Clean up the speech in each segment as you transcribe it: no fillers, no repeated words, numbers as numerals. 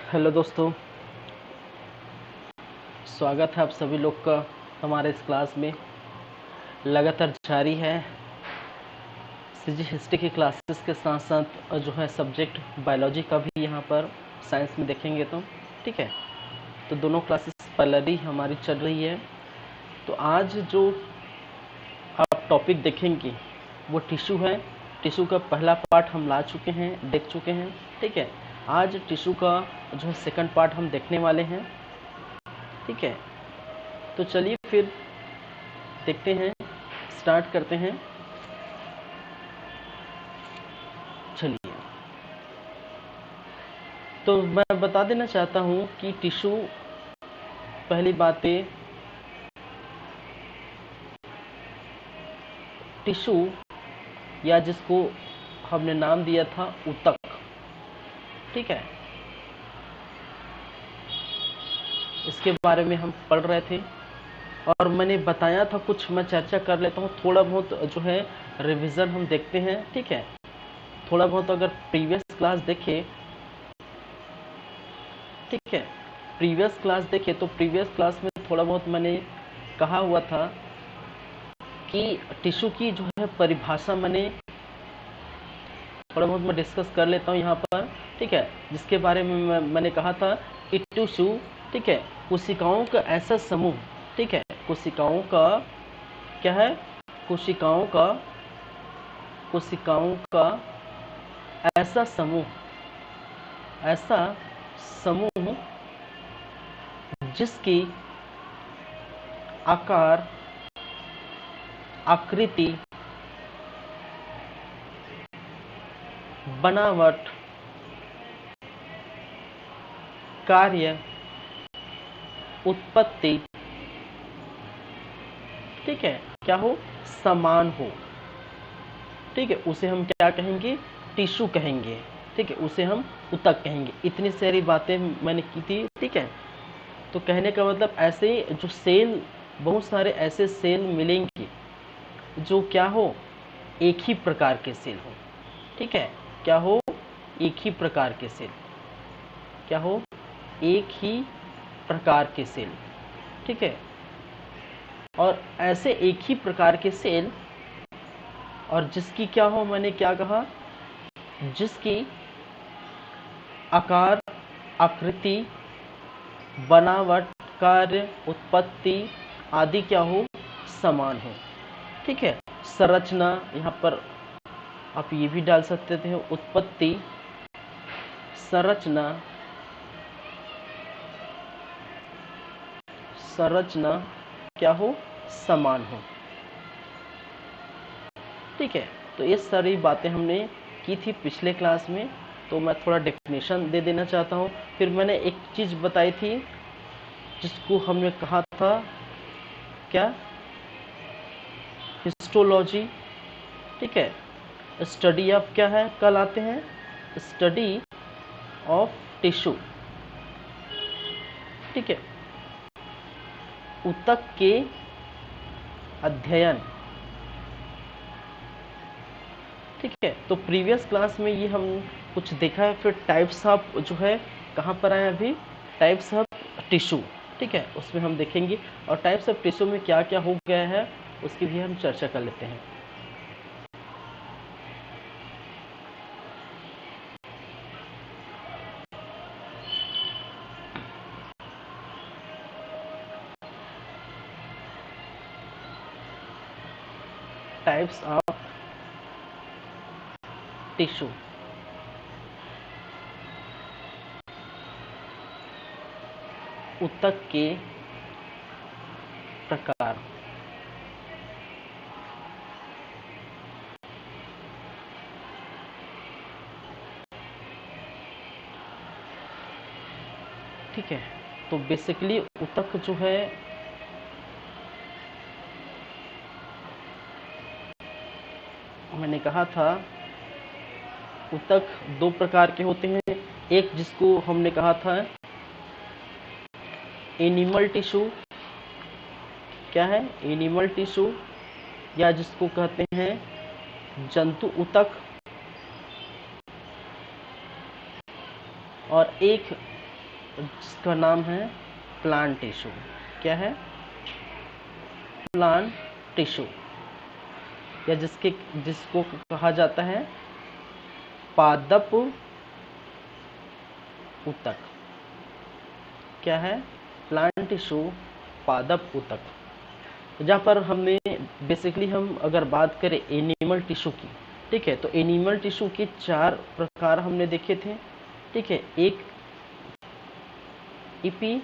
Hello दोस्तों, स्वागत है आप सभी लोग का हमारे इस क्लास में। लगातार जारी है सीजी हिस्ट्री की क्लासेस के साथ साथ जो है सब्जेक्ट बायोलॉजी का भी यहाँ पर साइंस में देखेंगे तो ठीक है। तो दोनों क्लासेस पहले ही हमारी चल रही है। तो आज जो आप टॉपिक देखेंगे वो टिश्यू है। टिश्यू का पहला पार्ट हम ला चुके हैं, देख चुके हैं, ठीक है। आज टिश्यू का जो है सेकंड पार्ट हम देखने वाले हैं, ठीक है। तो चलिए फिर देखते हैं, स्टार्ट करते हैं। चलिए, तो मैं बता देना चाहता हूँ कि टिश्यू, पहली बातें, टिश्यू या जिसको हमने नाम दिया था ऊतक, ठीक है, इसके बारे में हम पढ़ रहे थे और मैंने बताया था कुछ। मैं चर्चा कर लेता हूँ, थोड़ा बहुत जो है रिवीजन हम देखते हैं, ठीक है। थोड़ा बहुत अगर प्रीवियस क्लास देखे, ठीक है, प्रीवियस क्लास देखे तो प्रीवियस क्लास में थोड़ा बहुत मैंने कहा हुआ था कि टिश्यू की जो है परिभाषा मैंने थोड़ा बहुत मैं डिस्कस कर लेता हूँ यहाँ पर, ठीक है। जिसके बारे में मैंने कहा था कि टिश्यू, ठीक है, कोशिकाओं का ऐसा समूह, ठीक है, कोशिकाओं का क्या है, कोशिकाओं का ऐसा समूह जिसकी आकार, आकृति, बनावट, कार्य, उत्पत्ति, ठीक है, क्या हो, समान हो, ठीक है, उसे हम क्या कहेंगे, टिश्यू कहेंगे, ठीक है, उसे हम ऊतक कहेंगे। इतनी सारी बातें मैंने की थी, ठीक है। तो कहने का मतलब ऐसे जो सेल, बहुत सारे ऐसे सेल मिलेंगे जो क्या हो, एक ही प्रकार के सेल हो, ठीक है, क्या हो, एक ही प्रकार के सेल, क्या हो, एक ही प्रकार के सेल, ठीक है। और ऐसे एक ही प्रकार के सेल, और जिसकी क्या हो, मैंने क्या कहा, जिसकी आकार, आकृति, बनावट, कार्य, उत्पत्ति आदि क्या हो, समान हो, ठीक है। संरचना, यहाँ पर आप ये भी डाल सकते थे, उत्पत्ति, संरचना क्या हो, समान हो, ठीक है। तो ये सारी बातें हमने की थी पिछले क्लास में। तो मैं थोड़ा डेफिनेशन दे देना चाहता हूँ। फिर मैंने एक चीज़ बताई थी जिसको हमने कहा था क्या, हिस्टोलॉजी, ठीक है, स्टडी ऑफ क्या है, कल आते हैं, स्टडी ऑफ टिश्यू, ठीक है, ऊतक के अध्ययन, ठीक है। तो प्रीवियस क्लास में ये हम कुछ देखा है। फिर टाइप्स ऑफ जो है कहाँ पर आए अभी, टाइप्स ऑफ टिश्यू, ठीक है, उसमें हम देखेंगे। और टाइप्स ऑफ टिश्यू में क्या क्या हो गया है उसकी भी हम चर्चा कर लेते हैं। टाइप्स ऑफ टिश्यू, ऊतक के प्रकार, ठीक है। तो बेसिकली ऊतक जो है, मैंने कहा था ऊतक दो प्रकार के होते हैं। एक जिसको हमने कहा था एनिमल टिश्यू, क्या है, एनिमल टिश्यू, या जिसको कहते हैं जंतु ऊतक। और एक जिसका नाम है प्लांट टिश्यू। क्या है? प्लांट टिश्यू, या जिसको कहा जाता है पादप ऊतक। क्या है? प्लांट टिश्यू, पादप ऊतक। जहाँ पर हमने बेसिकली हम अगर बात करें एनिमल टिश्यू की, ठीक है, तो एनिमल टिश्यू के 4 प्रकार हमने देखे थे। ठीक है, एक इपीथेलियल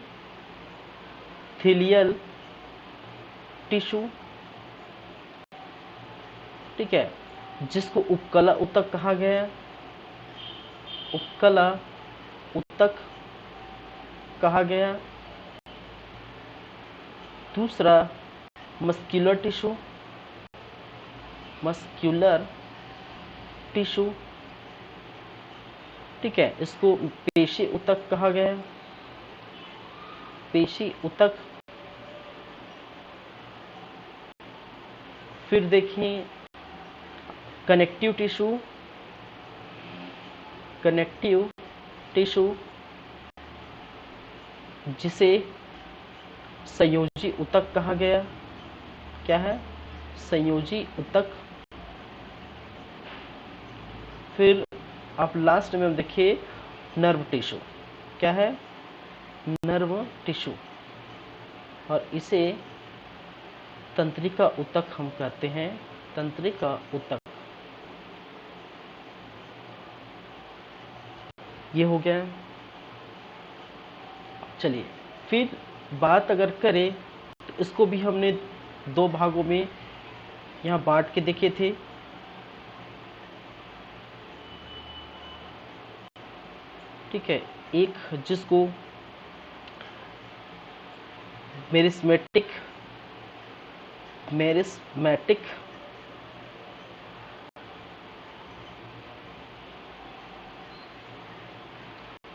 टिश्यू, ठीक है, जिसको उपकला ऊतक कहा गया, उपकला ऊतक कहा गया। दूसरा मस्क्यूलर टिश्यू, मस्क्यूलर टिश्यू, ठीक है, इसको पेशी ऊतक कहा गया, पेशी ऊतक। फिर देखिए कनेक्टिव टिश्यू, कनेक्टिव टिश्यू जिसे संयोजी ऊतक कहा गया। क्या है? संयोजी ऊतक। फिर आप लास्ट में देखिए नर्व टिश्यू। क्या है? नर्व टिश्यू, और इसे तंत्रिका ऊतक हम कहते हैं, तंत्रिका ऊतक। ये हो गया। चलिए फिर बात अगर करें तो इसको भी हमने 2 भागों में यहाँ बांट के देखे थे। ठीक है, एक जिसको मेरिस्मेटिक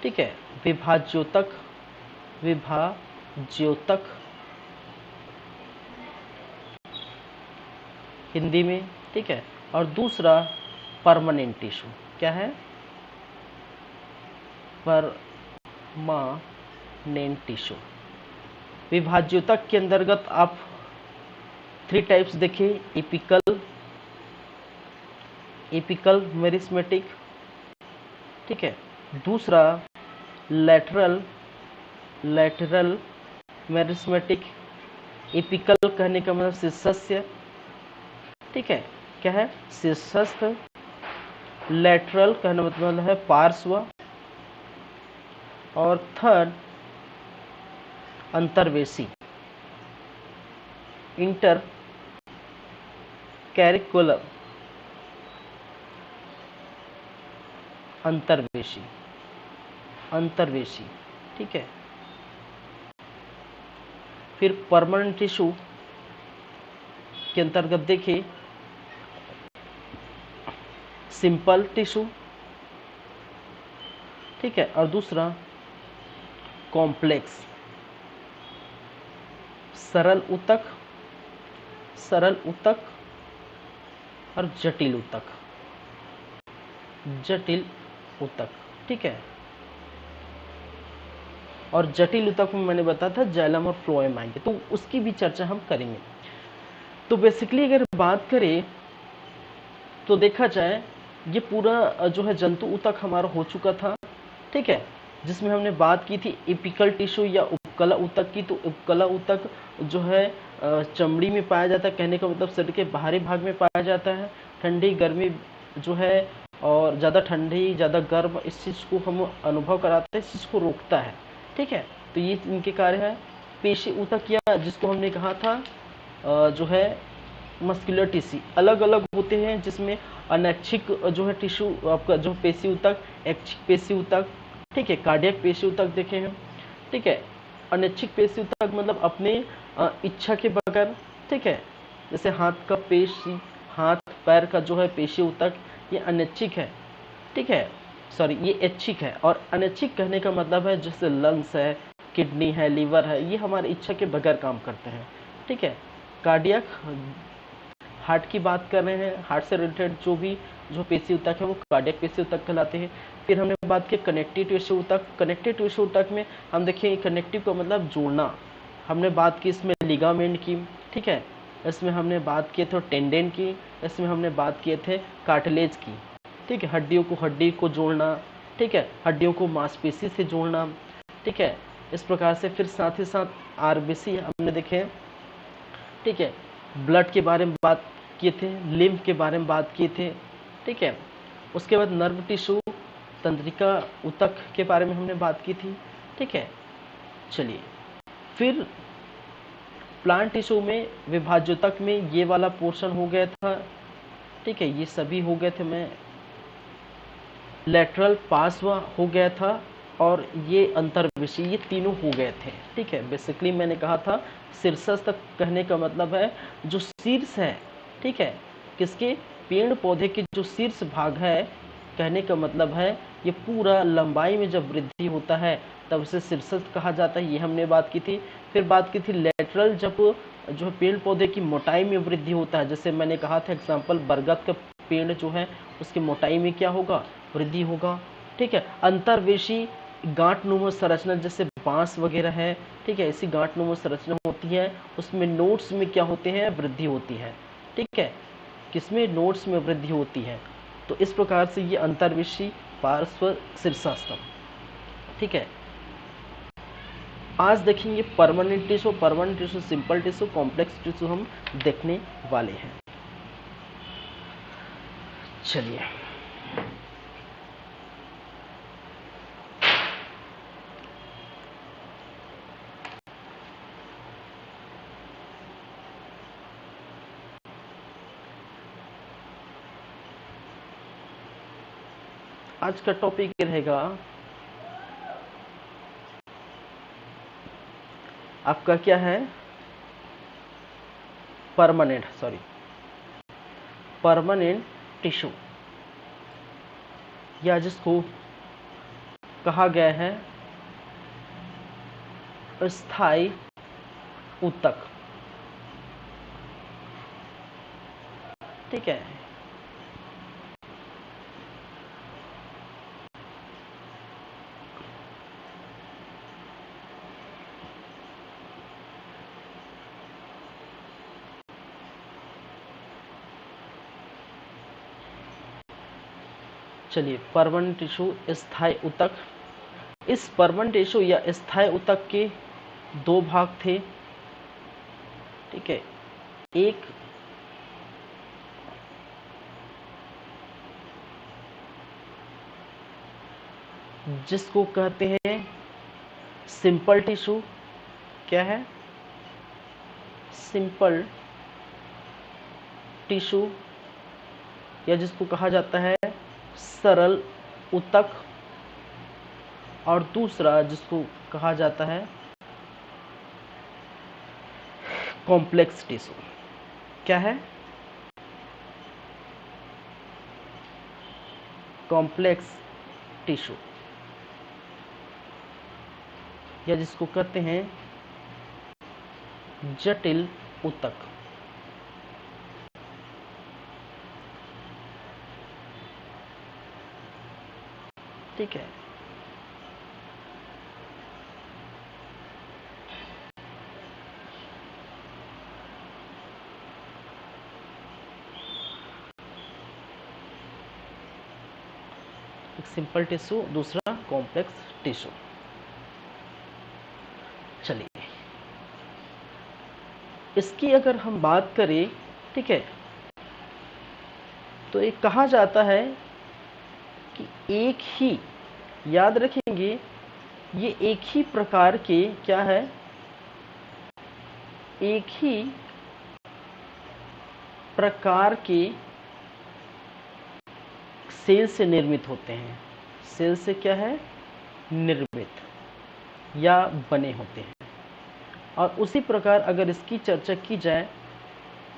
ठीक है, विभाज्योतक हिंदी में। ठीक है, और दूसरा परमानेंट टिश्यू। क्या है? Permanent tissue. विभाज्योतक के अंतर्गत आप 3 टाइप्स देखें, एपिकल मेरिस्मेटिक, ठीक है, दूसरा लैटरल मेरिस्मेटिक। एपिकल कहने का मतलब शीर्षस्थ, ठीक है, क्या है? शीर्षस्थ। लैटरल कहने का मतलब है पार्श्व, और थर्ड अंतर्वेशी, इंटर कैरिकुलर, अंतर्वेशी। ठीक है, फिर परमानेंट टिश्यू के अंतर्गत देखिए सिंपल टिश्यू, ठीक है, और दूसरा कॉम्प्लेक्स, सरल ऊतक और जटिल ऊतक। ठीक है, और जटिल ऊतक में मैंने बताया था जाइलम और फ्लोएम आएंगे, तो उसकी भी चर्चा हम करेंगे। तो बेसिकली अगर बात करें तो देखा जाए ये पूरा जो है जंतु ऊतक हमारा हो चुका था। ठीक है, जिसमें हमने बात की थी एपिकल टिश्यू या उपकला ऊतक की। तो उपकला ऊतक जो है चमड़ी में पाया जाता है, कहने का मतलब शरीर के बाहरी भाग में पाया जाता है। ठंडी गर्मी जो है, और ज़्यादा ठंडी ज़्यादा गर्म, इस चीज़ को हम अनुभव कराते हैं, इस चीज़ को रोकता है। ठीक है, तो ये इनके कार्य है। पेशी ऊतक या जिसको हमने कहा था जो है मस्कुलर टिश्यू, अलग अलग होते हैं, जिसमें अनैच्छिक जो है टिश्यू आपका जो पेशी ऊतक, ऐच्छिक पेशी ऊतक, ठीक है, कार्डियक पेशी ऊतक देखे हैं। ठीक है, अनैच्छिक पेशी ऊतक मतलब अपने इच्छा के बगैर, ठीक है, जैसे हाथ का पेशी, हाथ पैर का जो है पेशी ऊतक, ये अनैच्छिक है। ठीक है, सॉरी, ये ऐच्छिक है। और अनैच्छिक कहने का मतलब है जैसे लंग्स है, किडनी है, लीवर है, ये हमारी इच्छा के बगैर काम करते हैं। ठीक है, कार्डियक हार्ट की बात कर रहे हैं, हार्ट से रिलेटेड जो पेशी ऊतक है वो कार्डियक पेशी ऊतक कहलाते हैं। फिर हमने बात की कनेक्टिव टिश्यू ऊतक। कनेक्टिव टिश्यू ऊतक में हम देखें कनेक्टिव का मतलब जोड़ना, हमने बात की इसमें लिगामेंट की, ठीक है, इसमें हमने बात किए थे टेंडन की, इसमें हमने बात किए थे कार्टिलेज की, ठीक है, हड्डी को जोड़ना, ठीक है, हड्डियों को मांसपेशी से जोड़ना, ठीक है, इस प्रकार से। फिर साथ ही साथ आरबीसी हमने देखे, ठीक है, ब्लड के बारे में बात किए थे, लिम्फ के बारे में बात किए थे, ठीक है। उसके बाद नर्व टिश्यू तंत्रिका ऊतक के बारे में हमने बात की थी, ठीक है। चलिए, फिर प्लांट टिश्यू में विभाज्योतक में ये वाला पोर्शन हो गया था, ठीक है, ये सभी हो गए थे, मैं लेटरल पार्श्व हो गया था, और ये अंतर्विषी, ये तीनों हो गए थे, ठीक है। बेसिकली मैंने कहा था शीर्षस्थ कहने का मतलब है जो शीर्ष है, ठीक है, किसके, पेड़ पौधे के जो शीर्ष भाग है, कहने का मतलब है ये पूरा लंबाई में जब वृद्धि होता है तब उसे शीर्षस्थ कहा जाता है, ये हमने बात की थी। फिर बात की थी लेटरल, जब जो पेड़ पौधे की मोटाई में वृद्धि होता है, जैसे मैंने कहा था एग्जाम्पल बरगद का पेड़ जो है उसकी मोटाई में क्या होगा, वृद्धि होगा, ठीक है। अंतर्वेशी गांठ-नुमा संरचना जैसे बांस वगैरह है, ठीक है, ऐसी गांठ-नुमा संरचना होती है, उसमें नोड्स में क्या होते हैं, वृद्धि होती है, ठीक है, किसमें, नोड्स में वृद्धि होती है। तो इस प्रकार से ये अंतर्वेशी पार्श्व शीर्षास्तम, ठीक है। आज देखेंगे permanent tissue, permanent tissue, simple tissue, complex tissue हम देखने वाले हैं। चलिए, आज का टॉपिक रहेगा आपका क्या है, परमानेंट टिश्यू, या जिसको कहा गया है स्थायी ऊतक, ठीक है। चलिए, परमानेंट टिश्यू, स्थायी ऊतक। इस परमानेंट टिश्यू या स्थायी ऊतक के दो भाग थे, ठीक है। एक जिसको कहते हैं सिंपल टिश्यू, क्या है, सिंपल टिश्यू, या जिसको कहा जाता है सरल ऊतक, और दूसरा जिसको कहा जाता है कॉम्प्लेक्स टिश्यू। क्या है, कॉम्प्लेक्स टिश्यू, या जिसको कहते हैं जटिल ऊतक, ठीक है। एक सिंपल टिश्यू, दूसरा कॉम्प्लेक्स टिश्यू। चलिए, इसकी अगर हम बात करें, ठीक है, तो एक कहा जाता है कि एक ही, याद रखेंगे, ये एक ही प्रकार के क्या है, एक ही प्रकार के सेल से निर्मित होते हैं, सेल से क्या है, निर्मित या बने होते हैं। और उसी प्रकार अगर इसकी चर्चा की जाए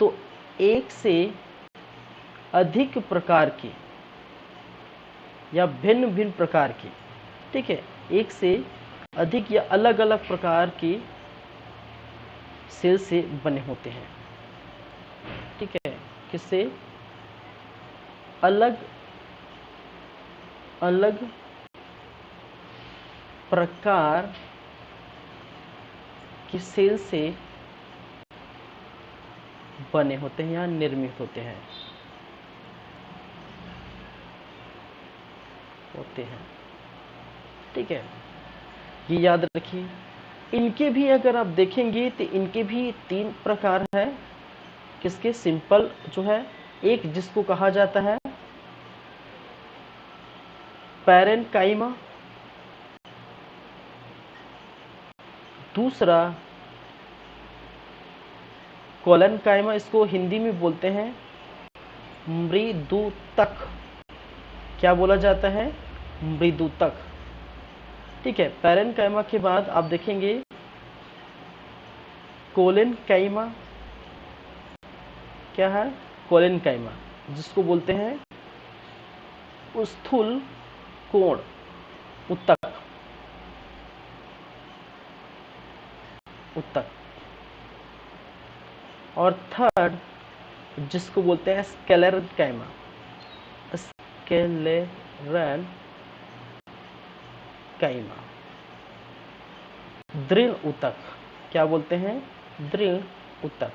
तो एक से अधिक प्रकार की या भिन्न भिन्न प्रकार की, ठीक है, एक से अधिक या अलग अलग प्रकार की सेल से बने होते हैं, ठीक है। किससे? अलग अलग प्रकार की सेल से बने होते हैं या निर्मित होते हैं ठीक है, ये याद रखिए। इनके भी अगर आप देखेंगे तो इनके भी 3 प्रकार है। किसके? सिंपल जो है, एक जिसको कहा जाता है पैरेन्काइमा, दूसरा कोलेनकाइमा, इसको हिंदी में बोलते हैं मृदुतक। क्या बोला जाता है? मृदुतक। ठीक है, पैरेन्काइमा के बाद आप देखेंगे कोलेनकाइमा। क्या है? कोलेनकाइमा, जिसको बोलते हैं स्थूल कोण उत्तक। और थर्ड जिसको बोलते हैं स्केलेरनकाइमा। दृढ़ उत्तक। क्या बोलते हैं? दृढ़ उत्तक।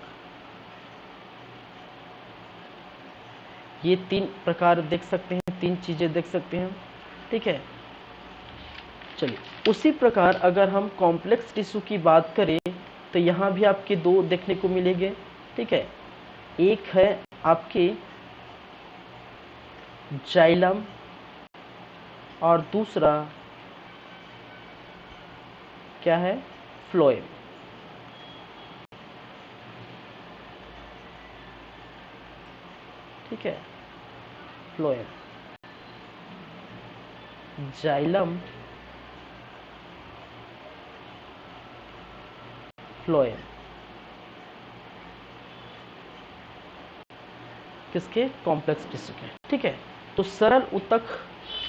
ये 3 प्रकार देख सकते हैं, 3 चीजें देख सकते हैं। ठीक है, चलिए उसी प्रकार अगर हम कॉम्प्लेक्स टिश्यू की बात करें तो यहाँ भी आपके 2 देखने को मिलेंगे। ठीक है, एक है आपके जाइलम और दूसरा क्या है? फ्लोएम। ठीक है, फ्लोएम, जाइलम, फ्लोएम। किसके? कॉम्प्लेक्स टिश्यू के। ठीक है, तो सरल ऊतक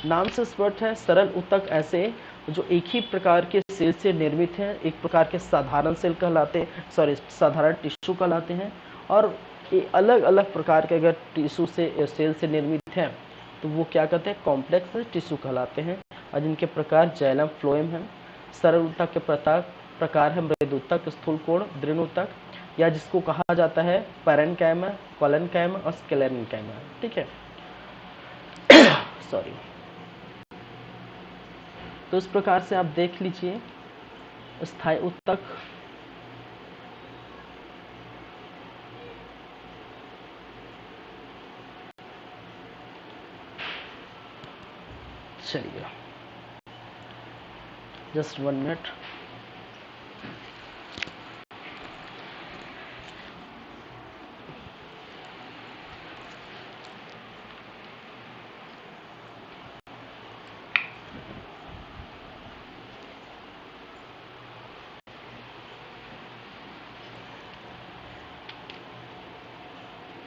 नाम से स्पष्ट है। सरल ऊतक ऐसे जो एक ही प्रकार के सेल से निर्मित हैं, एक प्रकार के साधारण सेल कहलाते हैं, साधारण टिश्यू कहलाते हैं। और ये अलग अलग प्रकार के अगर टिश्यू से सेल से निर्मित हैं तो वो क्या कहते हैं? कॉम्प्लेक्स टिश्यू कहलाते हैं। और जिनके प्रकार जाइलम, फ्लोएम है। सरल ऊतक के प्रकार है मृदुतक, स्थूल कोण, दृढ़ ऊतक, या जिसको कहा जाता है पैरेन्काइमा, कोलेनकाइमा और स्केलेरनकाइमा। ठीक है, सॉरी। तो इस प्रकार से आप देख लीजिए स्थायी ऊतक, चलिए जस्ट 1 मिनट।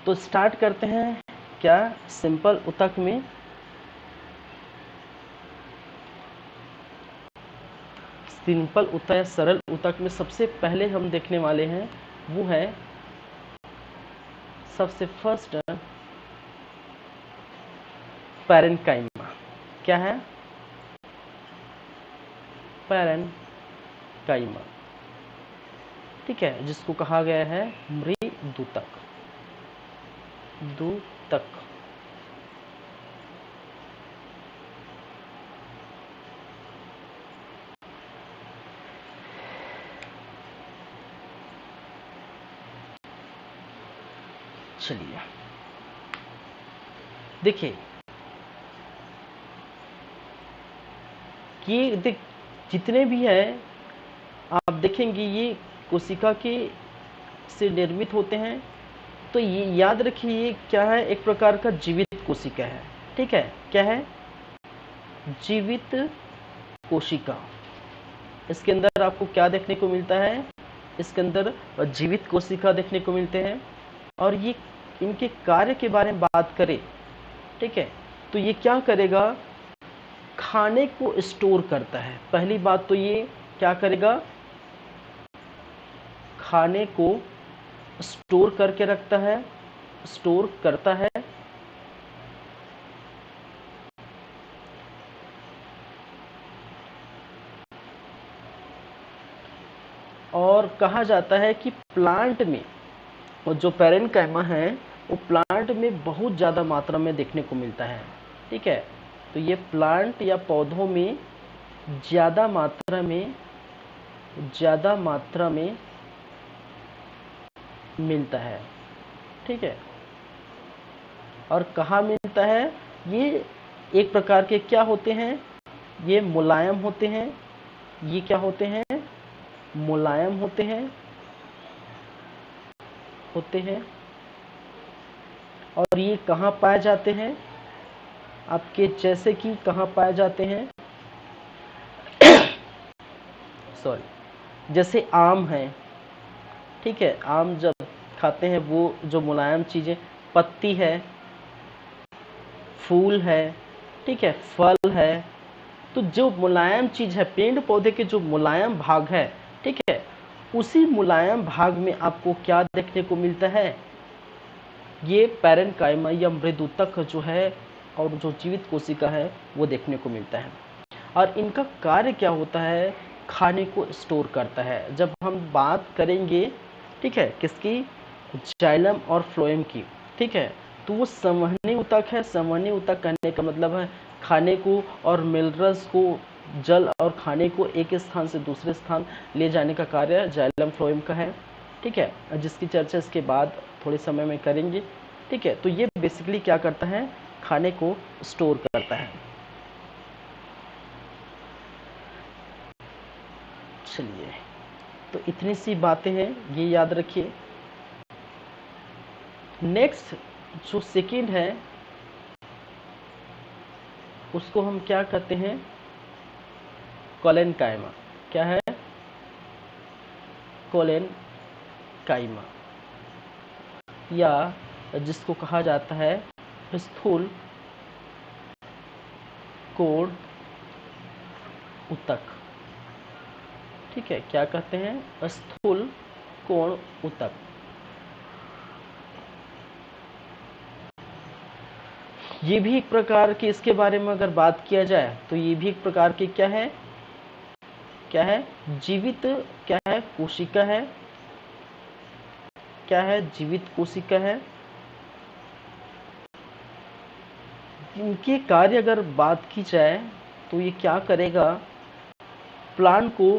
तो स्टार्ट करते हैं क्या सिंपल ऊतक में। सिंपल ऊतक या सरल ऊतक में सबसे पहले हम देखने वाले हैं वो है सबसे फर्स्ट पैरेन्काइमा। क्या है? पैरेन्काइमा। ठीक है, जिसको कहा गया है मृदुतक। दूतक। चलिए देखिए कि जितने भी हैं आप देखेंगे ये कोशिका के से निर्मित होते हैं। तो ये याद रखिए ये क्या है? एक प्रकार का जीवित कोशिका है। ठीक है, क्या है? जीवित कोशिका। इसके अंदर आपको क्या देखने को मिलता है? इसके अंदर जीवित कोशिका देखने को मिलते हैं। और ये इनके कार्य के बारे में बात करें, ठीक है, तो ये क्या करेगा? खाने को स्टोर करता है। पहली बात तो ये क्या करेगा? खाने को स्टोर करके रखता है। स्टोर करता है। और कहा जाता है कि प्लांट में, और जो पैरेन्काइमा है वो प्लांट में बहुत ज़्यादा मात्रा में देखने को मिलता है। ठीक है, तो ये प्लांट या पौधों में ज़्यादा मात्रा में मिलता है। ठीक है, और कहाँ मिलता है? ये एक प्रकार के क्या होते हैं? ये मुलायम होते हैं। ये क्या होते हैं? मुलायम होते हैं और ये कहाँ पाए जाते हैं? आपके जैसे कि कहाँ पाए जाते हैं? सॉरी, जैसे आम है। ठीक है, आम जब खाते हैं वो जो मुलायम चीज़ें, पत्ती है, फूल है, ठीक है, फल है, तो जो मुलायम चीज़ है, पेड़ पौधे के जो मुलायम भाग है, ठीक है, उसी मुलायम भाग में आपको क्या देखने को मिलता है? ये पैरेन्काइमा या मृदुतक जो है और जो जीवित कोशिका है वो देखने को मिलता है। और इनका कार्य क्या होता है? खाने को स्टोर करता है। जब हम बात करेंगे, ठीक है, किसकी? जाइलम और फ्लोएम की। ठीक है, तो वो संवहनी ऊतक है। संवहनी ऊतक कहने का मतलब है खाने को और मिनरल्स को, जल और खाने को एक स्थान से दूसरे स्थान ले जाने का कार्य जाइलम फ्लोएम का है। ठीक है, जिसकी चर्चा इसके बाद थोड़े समय में करेंगे। ठीक है, तो ये बेसिकली क्या करता है? खाने को स्टोर करता है। चलिए, तो इतनी सी बातें हैं, ये याद रखिए। नेक्स्ट जो सेकेंड है उसको हम क्या कहते हैं? कोलेनकाइमा। क्या है? कोलेनकाइमा, या जिसको कहा जाता है स्थूल कोण ऊतक। ठीक है, क्या कहते हैं? स्थूल कोण ऊतक। ये भी एक प्रकार की, इसके बारे में अगर बात किया जाए तो ये भी एक प्रकार की क्या है? क्या है? जीवित क्या है? कोशिका है। क्या है? जीवित कोशिका है। इनके कार्य अगर बात की जाए तो ये क्या करेगा? प्लांट को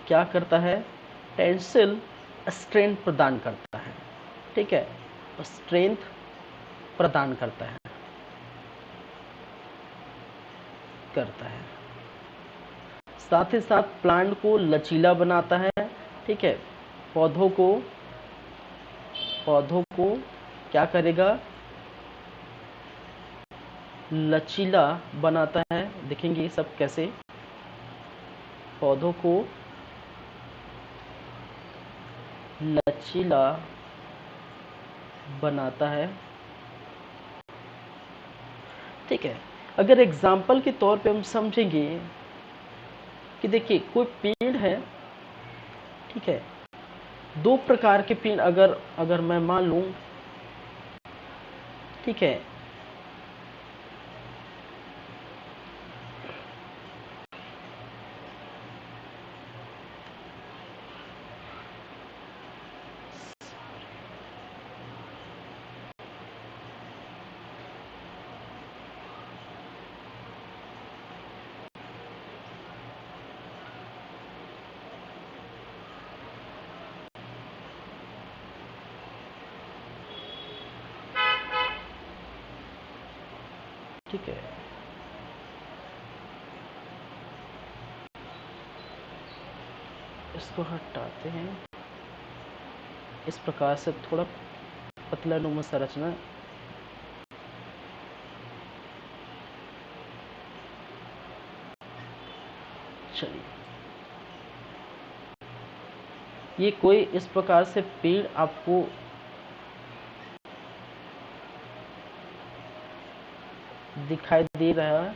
क्या करता है? टेंसिल स्ट्रेंथ प्रदान करता है। ठीक है, स्ट्रेंथ प्रदान करता है। साथ ही साथ प्लांट को लचीला बनाता है। ठीक है, पौधों को क्या करेगा? लचीला बनाता है। देखेंगे सब कैसे। पौधों को लचीला बनाता है। ठीक है, अगर एग्जाम्पल के तौर पे हम समझेंगे कि देखिए कोई पेड़ है। ठीक है, दो प्रकार के पेड़ अगर मैं मान लूं। ठीक है, ठीक है, इसको हटाते हैं। इस प्रकार से थोड़ा पतला नुमा संरचना। चलिए, ये कोई इस प्रकार से पेड़ आपको दिखाई दे रहा है।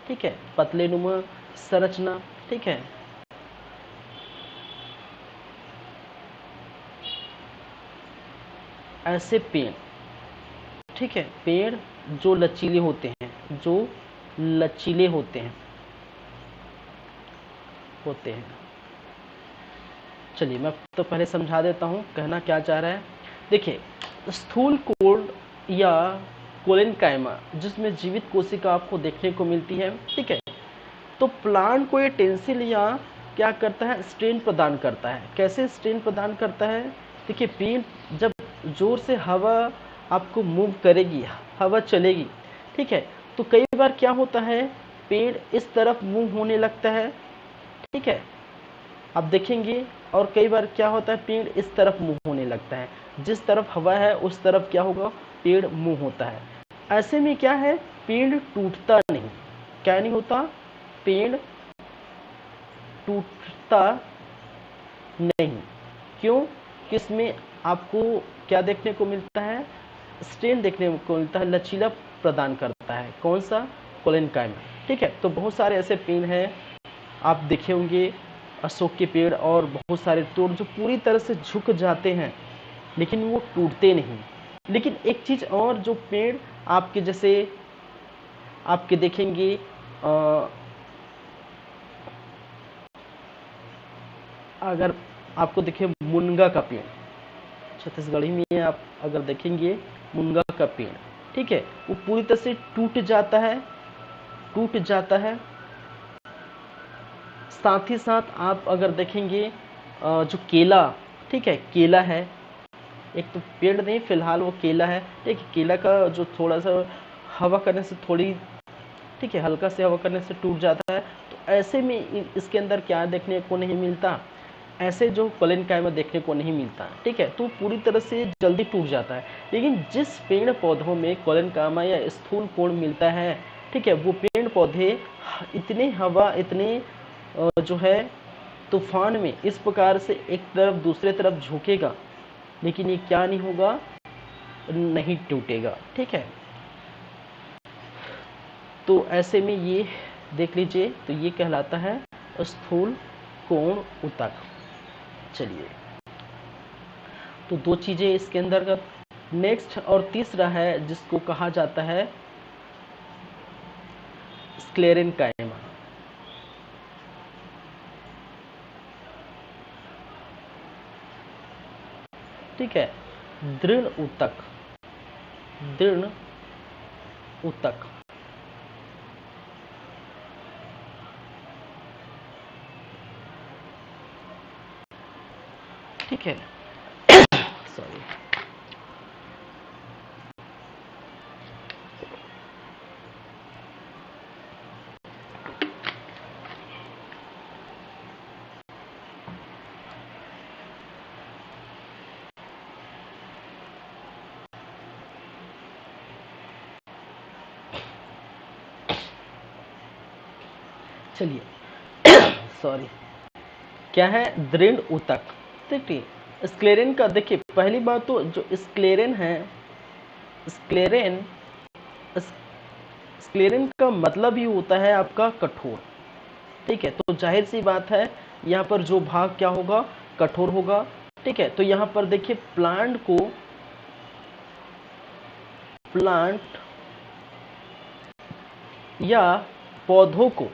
ठीक है, पतले नुमा संरचना। ठीक है, ऐसे पेड़, ठीक है, पेड़ जो लचीले होते हैं, जो लचीले होते हैं चलिए मैं तो पहले समझा देता हूँ कहना क्या चाह रहा है। देखिए, स्थूल कोण या कोलेनकाइमा जिसमें जीवित कोशिका आपको देखने को मिलती है, ठीक है, तो प्लांट को ये टेंसिल या क्या करता है, स्ट्रेन प्रदान करता है। कैसे स्ट्रेन प्रदान करता है? देखिए, पेड़ जब जोर से हवा आपको मूव करेगी, हवा चलेगी, ठीक है, तो कई बार क्या होता है, पेड़ इस तरफ मूव होने लगता है, ठीक है, आप देखेंगे। और कई बार क्या होता है, पेड़ इस तरफ मूव होने लगता है, जिस तरफ हवा है उस तरफ क्या होगा, पेड़ मूव होता है। ऐसे में क्या है, पेड़ टूटता नहीं। क्या नहीं होता, पेड़ टूटता नहीं। क्यों? किसमें आपको क्या देखने को मिलता है, स्ट्रेन देखने को मिलता है, लचीला प्रदान करता है। कौन सा? कोलेनकाइमा, ठीक है। तो बहुत सारे ऐसे पेड़ हैं आप देखे होंगे, अशोक के पेड़ और बहुत सारे तोड़ जो पूरी तरह से झुक जाते हैं लेकिन वो टूटते नहीं। लेकिन एक चीज़ और, जो पेड़ आपके जैसे आपके देखेंगे अगर आपको देखे मुनगा का पेड़, छत्तीसगढ़ी में आप अगर देखेंगे मुनगा का पेड़, ठीक है, वो पूरी तरह से टूट जाता है। साथ ही साथ आप अगर देखेंगे जो केला, ठीक है, केला है, एक तो पेड़ नहीं फिलहाल वो केला है, ठीक है, केला का जो थोड़ा सा हवा करने से थोड़ी, ठीक है, हल्का से हवा करने से टूट जाता है। तो ऐसे में इसके अंदर क्या देखने को नहीं मिलता, ऐसे जो कोलेनकाइमा देखने को नहीं मिलता, ठीक है, तो पूरी तरह से जल्दी टूट जाता है। लेकिन जिस पेड़ पौधों में कोलेनकाइमा या स्थूल कोण मिलता है, ठीक है, वो पेड़ पौधे इतने हवा, इतने जो है तूफान में इस प्रकार से एक तरफ दूसरे तरफ झुकेगा, लेकिन ये क्या नहीं होगा, नहीं टूटेगा, ठीक है। तो ऐसे में ये देख लीजिए, तो ये कहलाता है स्थूल कोण ऊतक। चलिए, तो दो चीजें इसके अंतर्गत। नेक्स्ट और तीसरा है जिसको कहा जाता है स्क्लेरेनकाइमा, ठीक है, दृढ़ ऊतक, दृढ़ ऊतक, ठीक है, सॉरी, चलिए सॉरी, क्या है, दृढ़ ऊतक, ठीक है। स्क्लेरेन का देखिए, पहली बात तो जो स्क्लेरेन है, स्क्लेरेन स्क्लेरेन का मतलब ही होता है आपका कठोर, ठीक है। तो जाहिर सी बात है यहाँ पर जो भाग क्या होगा, कठोर होगा, ठीक है। तो यहाँ पर देखिए प्लांट या पौधों को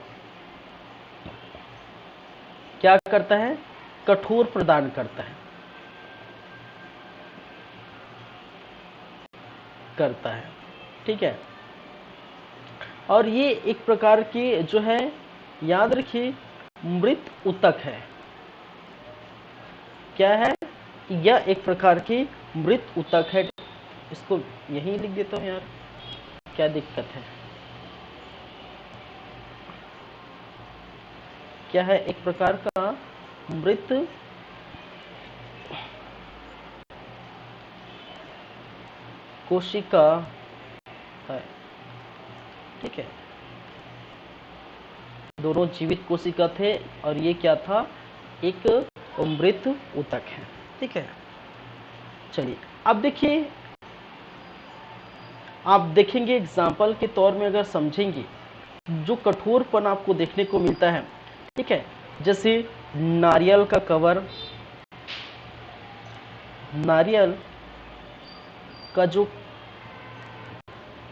क्या करता है, कठोर प्रदान करता है, ठीक है। और ये एक प्रकार की जो है, याद रखिए, मृत ऊतक है। क्या है? यह एक प्रकार की मृत ऊतक है। इसको यहीं लिख देता हूँ यार, क्या दिक्कत है। क्या है? एक प्रकार का मृत कोशिका है, ठीक है। दोनों जीवित कोशिका थे और ये क्या था, एक मृत ऊतक है, ठीक है। चलिए अब देखिए, आप देखेंगे एग्जाम्पल के तौर में अगर समझेंगे, जो कठोरपन आपको देखने को मिलता है, ठीक है, जैसे नारियल का कवर, नारियल का जो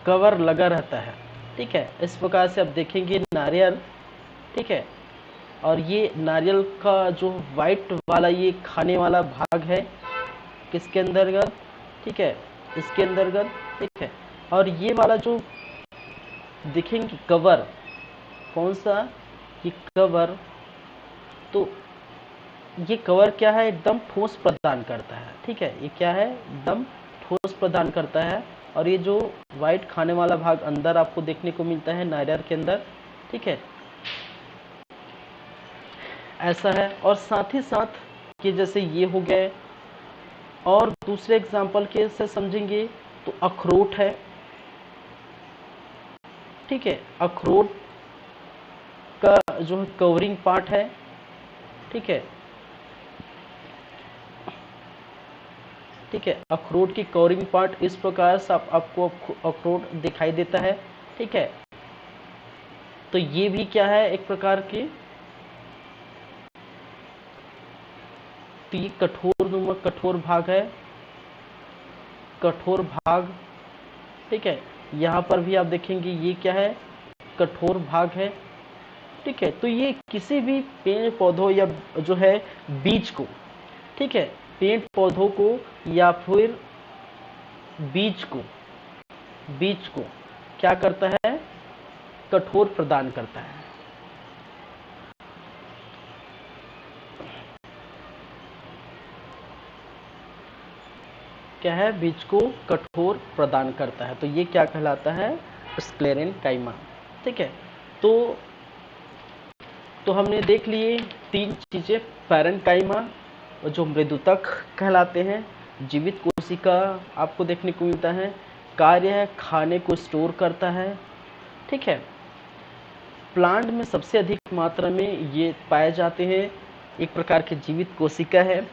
कवर लगा रहता है, ठीक है। इस प्रकार से आप देखेंगे नारियल, ठीक है, और ये नारियल का जो वाइट वाला ये खाने वाला भाग है किसके अंतर्गत, ठीक है, इसके अंतर्गत, ठीक है। और ये वाला जो देखेंगे कवर, कौन सा, ये कवर, तो ये कवर क्या है, एकदम ठोस प्रदान करता है, ठीक है। ये क्या है, एकदम ठोस प्रदान करता है। और ये जो वाइट खाने वाला भाग अंदर आपको देखने को मिलता है नारियल के अंदर, ठीक है, ऐसा है। और साथ ही साथ कि जैसे ये हो गए, और दूसरे एग्जाम्पल के से समझेंगे तो अखरोट है, ठीक है। अखरोट का जो है कवरिंग पार्ट है, ठीक है, ठीक है। अखरोट की कवरिंग पार्ट इस प्रकार से आपको अखरोट दिखाई देता है, ठीक है। तो ये भी क्या है, एक प्रकार की, तो ये कठोर भाग है, कठोर भाग, ठीक है। यहाँ पर भी आप देखेंगे ये क्या है, कठोर भाग है, ठीक है। तो ये किसी भी पेड़ पौधों या जो है बीज को, ठीक है, पेड़ पौधों को या फिर बीज को क्या करता है, कठोर प्रदान करता है। क्या है, बीज को कठोर प्रदान करता है। तो ये क्या कहलाता है, स्क्लेरेनकाइमा, ठीक है। तो हमने देख लिए 3 चीजें, पैरेन्काइमा जो मृदुतक कहलाते हैं, जीवित कोशिका आपको देखने को मिलता है, कार्य है खाने को स्टोर करता है, ठीक है। प्लांट में सबसे अधिक मात्रा में ये पाए जाते हैं, एक प्रकार के जीवित कोशिका है।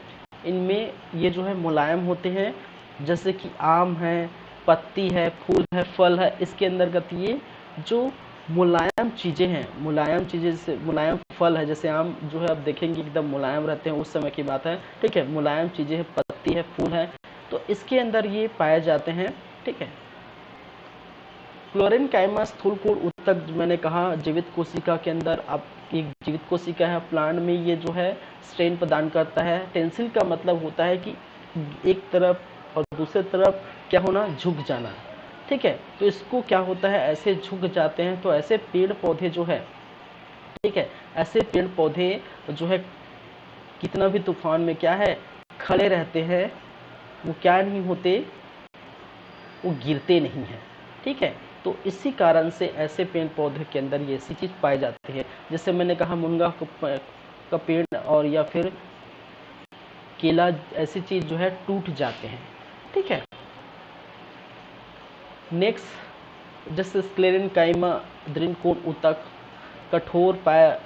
इनमें ये जो है मुलायम होते हैं, जैसे कि आम है, पत्ती है, फूल है, फल है, इसके अंतर्गत ये जो मुलायम चीज़ें हैं, मुलायम चीज़ें जैसे मुलायम फल है, जैसे आम जो है आप देखेंगे एकदम मुलायम रहते हैं, उस समय की बात है, ठीक है। मुलायम चीज़ें है, पत्ती है, फूल है, तो इसके अंदर ये पाए जाते हैं, ठीक है। क्लोरेनकाइमा स्थूलकोण ऊतक मैंने कहा जीवित कोशिका के अंदर, अब एक जीवित कोशिका है प्लांट में, ये जो है स्ट्रेन प्रदान करता है। टेंसिल का मतलब होता है कि एक तरफ और दूसरे तरफ क्या होना, झुक जाना, ठीक है। तो इसको क्या होता है, ऐसे झुक जाते हैं। तो ऐसे पेड़ पौधे जो है, ठीक है, ऐसे पेड़ पौधे जो है कितना भी तूफान में क्या है, खड़े रहते हैं, वो क्या नहीं होते, वो गिरते नहीं हैं, ठीक है। तो इसी कारण से ऐसे पेड़ पौधे के अंदर ये ऐसी चीज़ पाई जाती है। जैसे मैंने कहा मुनगा का पेड़ और या फिर केला, ऐसी चीज़ जो है टूट जाते हैं, ठीक है। नेक्स्ट, जैसे स्क्लेरेनकाइमा दृढ़कोण ऊतक, कठोर पाया,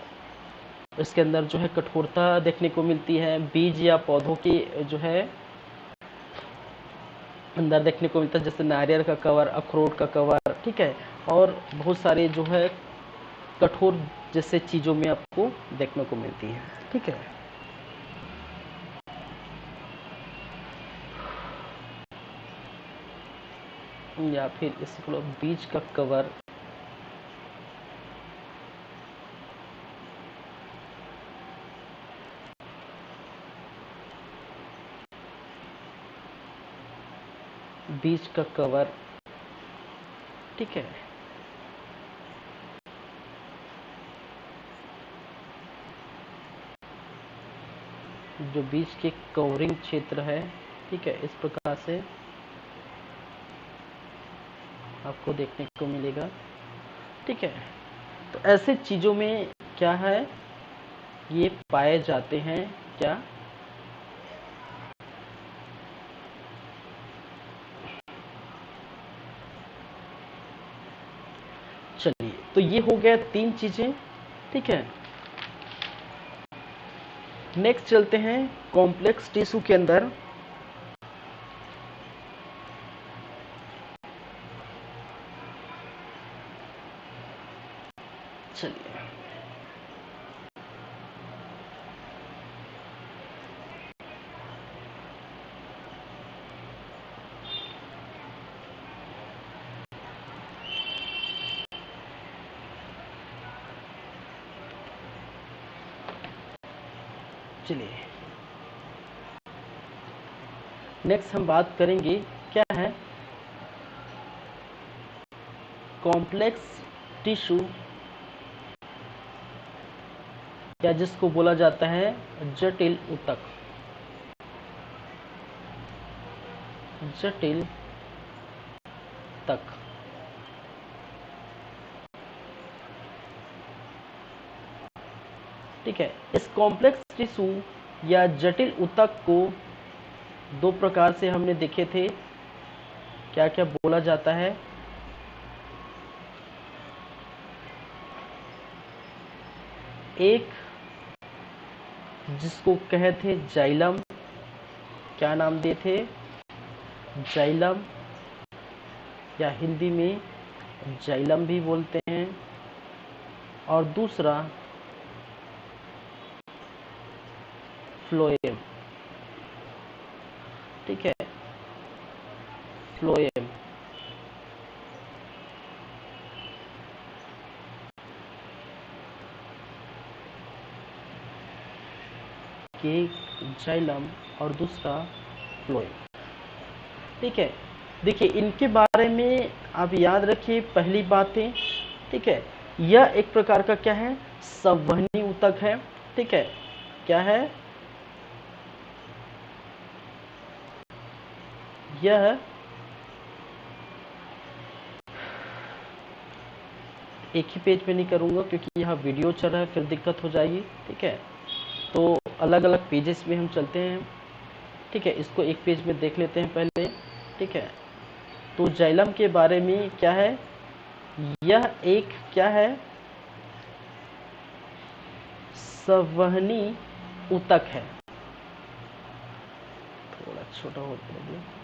इसके अंदर जो है कठोरता देखने को मिलती है। बीज या पौधों की जो है अंदर देखने को मिलता है, जैसे नारियल का कवर, अखरोट का कवर, ठीक है। और बहुत सारे जो है कठोर जैसे चीज़ों में आपको देखने को मिलती है, ठीक है। या फिर इसको बीज का कवर, बीज का कवर, ठीक है। जो बीज के कवरिंग क्षेत्र है, ठीक है, इस प्रकार से आपको देखने को मिलेगा, ठीक है। तो ऐसे चीज़ों में क्या है, ये पाए जाते हैं, क्या, चलिए, तो ये हो गया 3 चीज़ें, ठीक है। नेक्स्ट चलते हैं कॉम्प्लेक्स टिश्यू के अंदर। चलिए, चलिए नेक्स्ट हम बात करेंगे क्या है कॉम्प्लेक्स टिश्यू, या जिसको बोला जाता है जटिल ऊतक। जटिल तक ठीक है। इस कॉम्प्लेक्स टिश्यू या जटिल ऊतक को दो प्रकार से हमने देखे थे, क्या क्या बोला जाता है। एक जिसको कहे थे जाइलम, क्या नाम दिए थे, जाइलम, या हिंदी में जाइलम भी बोलते हैं। और दूसरा फ्लोएम, ठीक है, फ्लोएम। एक जाइलम और दूसरा फ्लोएम, ठीक है। देखिए इनके बारे में आप याद रखिए पहली बातें, ठीक है। यह एक प्रकार का क्या है, संवहनी ऊतक है, ठीक है। क्या है, यह एक ही पेज पे नहीं करूंगा क्योंकि यह वीडियो चल रहा है, फिर दिक्कत हो जाएगी, ठीक है। तो अलग अलग पेजेस में हम चलते हैं, ठीक है। इसको एक पेज में देख लेते हैं पहले, ठीक है। तो जाइलम के बारे में क्या है, यह एक क्या है, संवहनी ऊतक है। थोड़ा छोटा होता है,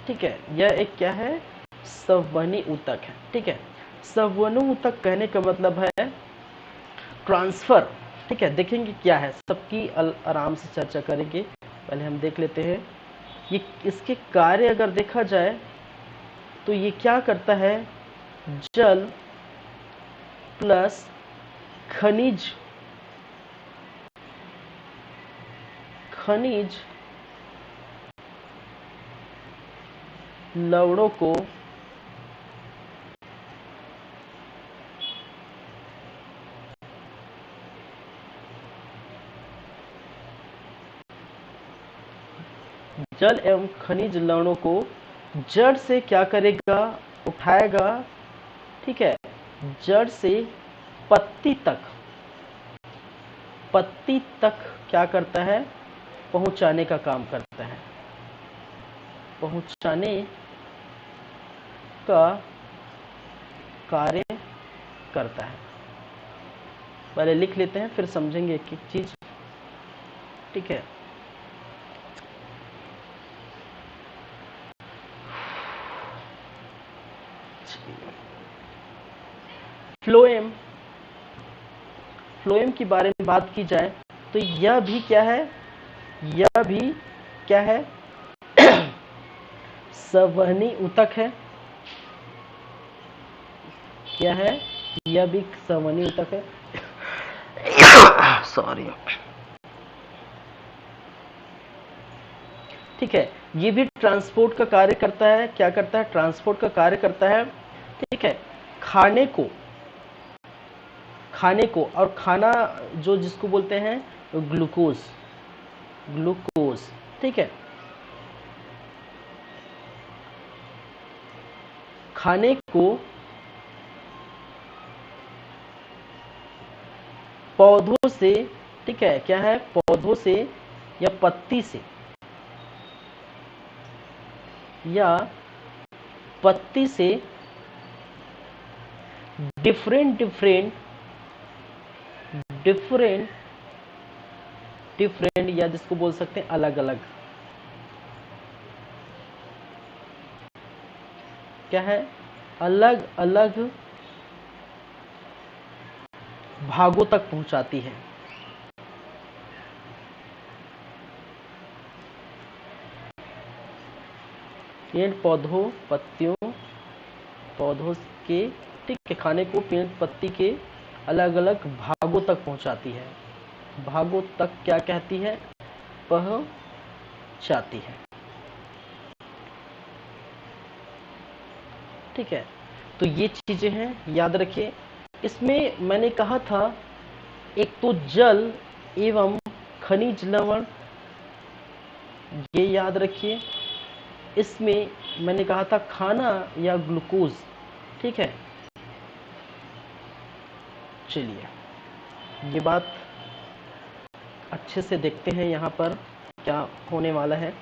ठीक है। यह एक क्या है, संवहनी ऊतक है, ठीक है। संवहनी ऊतक कहने का मतलब है ट्रांसफर, ठीक है। देखेंगे क्या है, सबकी आराम से चर्चा करेंगे। पहले हम देख लेते हैं ये इसके कार्य अगर देखा जाए तो ये क्या करता है, जल प्लस खनिज, खनिज लवणों को जल एवं खनिज लवणों को जड़ से क्या करेगा, उठाएगा, ठीक है। जड़ से पत्ती तक, पत्ती तक क्या करता है, पहुंचाने का काम करता है, पहुंचाने का कार्य करता है। पहले लिख लेते हैं फिर समझेंगे एक एक चीज, ठीक है। फ्लोएम, फ्लोएम के बारे में बात की जाए तो यह भी क्या है, यह भी क्या है, संवहनी ऊतक है। क्या है, यह भी संवहनी ऊतक है। सॉरी, ठीक है। ये भी ट्रांसपोर्ट का कार्य करता है, क्या करता है, ट्रांसपोर्ट का कार्य करता है, ठीक है। खाने को, खाने को, और खाना जो जिसको बोलते हैं ग्लूकोज, ग्लूकोज, ठीक है। खाने को पौधों से, ठीक है, क्या है, पौधों से या पत्ती से, या पत्ती से डिफरेंट डिफरेंट डिफरेंट डिफरेंट, या जिसको बोल सकते हैं अलग अलग, क्या है, अलग अलग भागों तक पहुंचाती है, पेड़ पौधों पत्तियों पौधों के, ठीक है, खाने को पेड़ पत्ती के अलग अलग भागों तक पहुंचाती है। भागों तक क्या कहती है? पहुंचाती है। ठीक है, तो ये चीजें हैं, याद रखिए। इसमें मैंने कहा था एक तो जल एवं खनिज लवण, ये याद रखिए। इसमें मैंने कहा था खाना या ग्लूकोज। ठीक है, चलिए ये बात अच्छे से देखते हैं यहाँ पर क्या होने वाला है।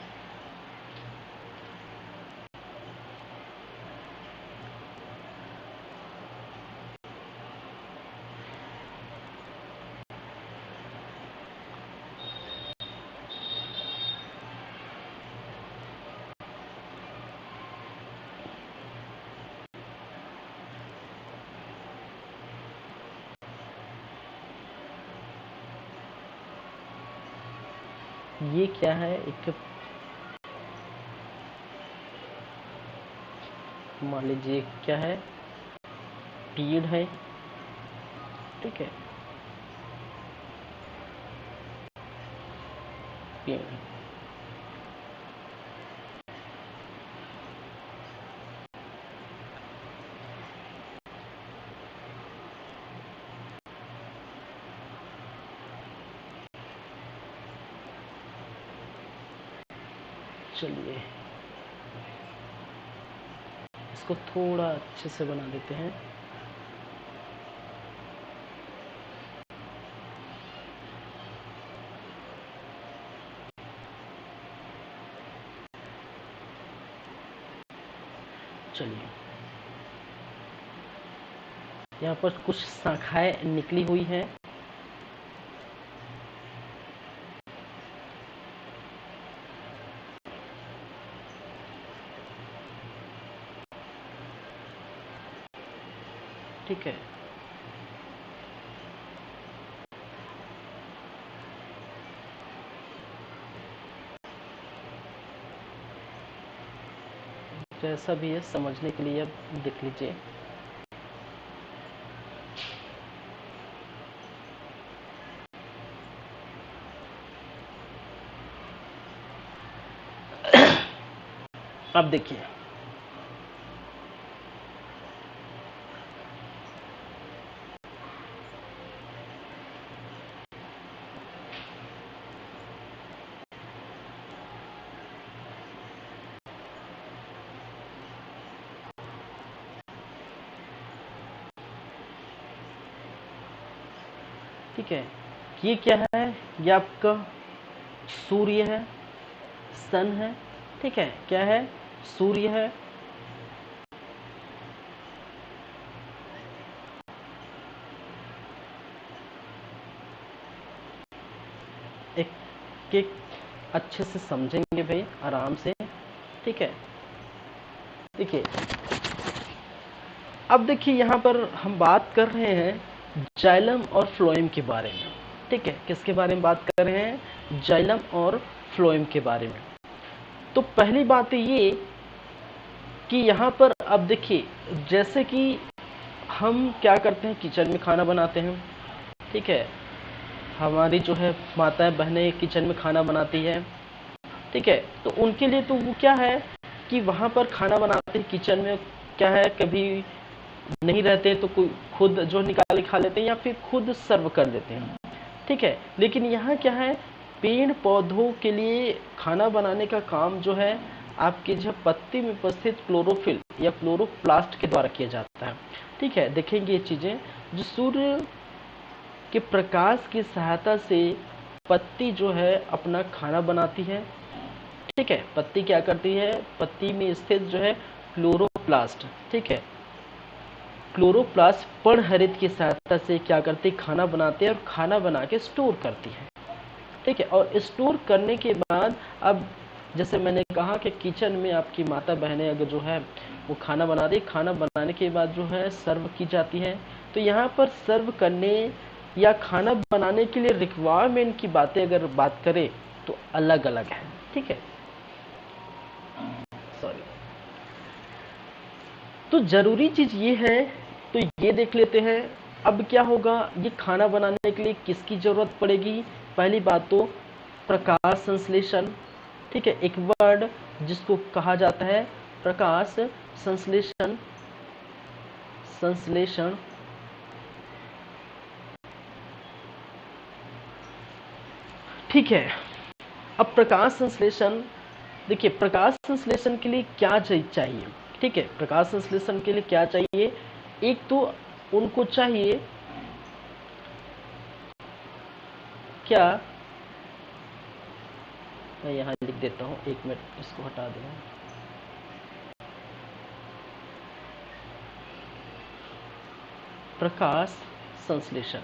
ये क्या है? एक मान लीजिए क्या है? पेड़ है। ठीक है, पेड़। चलिए इसको थोड़ा अच्छे से बना देते हैं। चलिए यहाँ पर कुछ शाखाएं निकली हुई हैं। ठीक है, जैसा भी है समझने के लिए अब देख लीजिए। अब देखिए ठीक है, ये क्या है? ये आपका सूर्य है, सन है। ठीक है, क्या है? सूर्य है। एक एक अच्छे से समझेंगे भाई, आराम से। ठीक है, देखिए अब देखिए यहाँ पर हम बात कर रहे हैं जाइलम और फ्लोएम के बारे में। ठीक है, किसके बारे में बात कर रहे हैं? जाइलम और फ्लोएम के बारे में। तो पहली बात ये कि यहाँ पर अब देखिए, जैसे कि हम क्या करते हैं, किचन में खाना बनाते हैं। ठीक है, हमारी जो है माताएं बहनें किचन में खाना बनाती है। ठीक है, तो उनके लिए तो वो क्या है कि वहाँ पर खाना बनाते हैं किचन में, क्या है, कभी नहीं रहते तो कोई खुद जो निकाल खा लेते हैं या फिर खुद सर्व कर देते हैं। ठीक है, लेकिन यहाँ क्या है, पेड़ पौधों के लिए खाना बनाने का काम जो है आपके जो पत्ती में उपस्थित क्लोरोफिल या क्लोरोप्लास्ट के द्वारा किया जाता है। ठीक है, देखेंगे ये चीजें जो सूर्य के प्रकाश की सहायता से पत्ती जो है अपना खाना बनाती है। ठीक है, पत्ती क्या करती है? पत्ती में स्थित जो है क्लोरोप्लास्ट, ठीक है, क्लोरोप्लास्ट पर्णहरित की सहायता से क्या करती है? खाना बनाते हैं और खाना बना के स्टोर करती है। ठीक है, और स्टोर करने के बाद अब जैसे मैंने कहा कि किचन में आपकी माता बहनें अगर जो है वो खाना बना रही, खाना बनाने के बाद जो है सर्व की जाती है। तो यहाँ पर सर्व करने या खाना बनाने के लिए रिक्वायरमेंट की बातें अगर बात करें तो अलग अलग है। ठीक है, सॉरी, तो जरूरी चीज ये है, तो ये देख लेते हैं। अब क्या होगा, ये खाना बनाने के लिए किसकी जरूरत पड़ेगी? पहली बात तो प्रकाश संश्लेषण, ठीक है, एक वर्ड जिसको कहा जाता है प्रकाश संश्लेषण। संश्लेषण ठीक है। अब प्रकाश संश्लेषण, देखिए प्रकाश संश्लेषण के लिए क्या चाहिए, ठीक है, प्रकाश संश्लेषण के लिए क्या चाहिए? एक तो उनको चाहिए क्या, मैं यहाँ लिख देता हूँ, एक मिनट इसको हटा देना। प्रकाश संश्लेषण,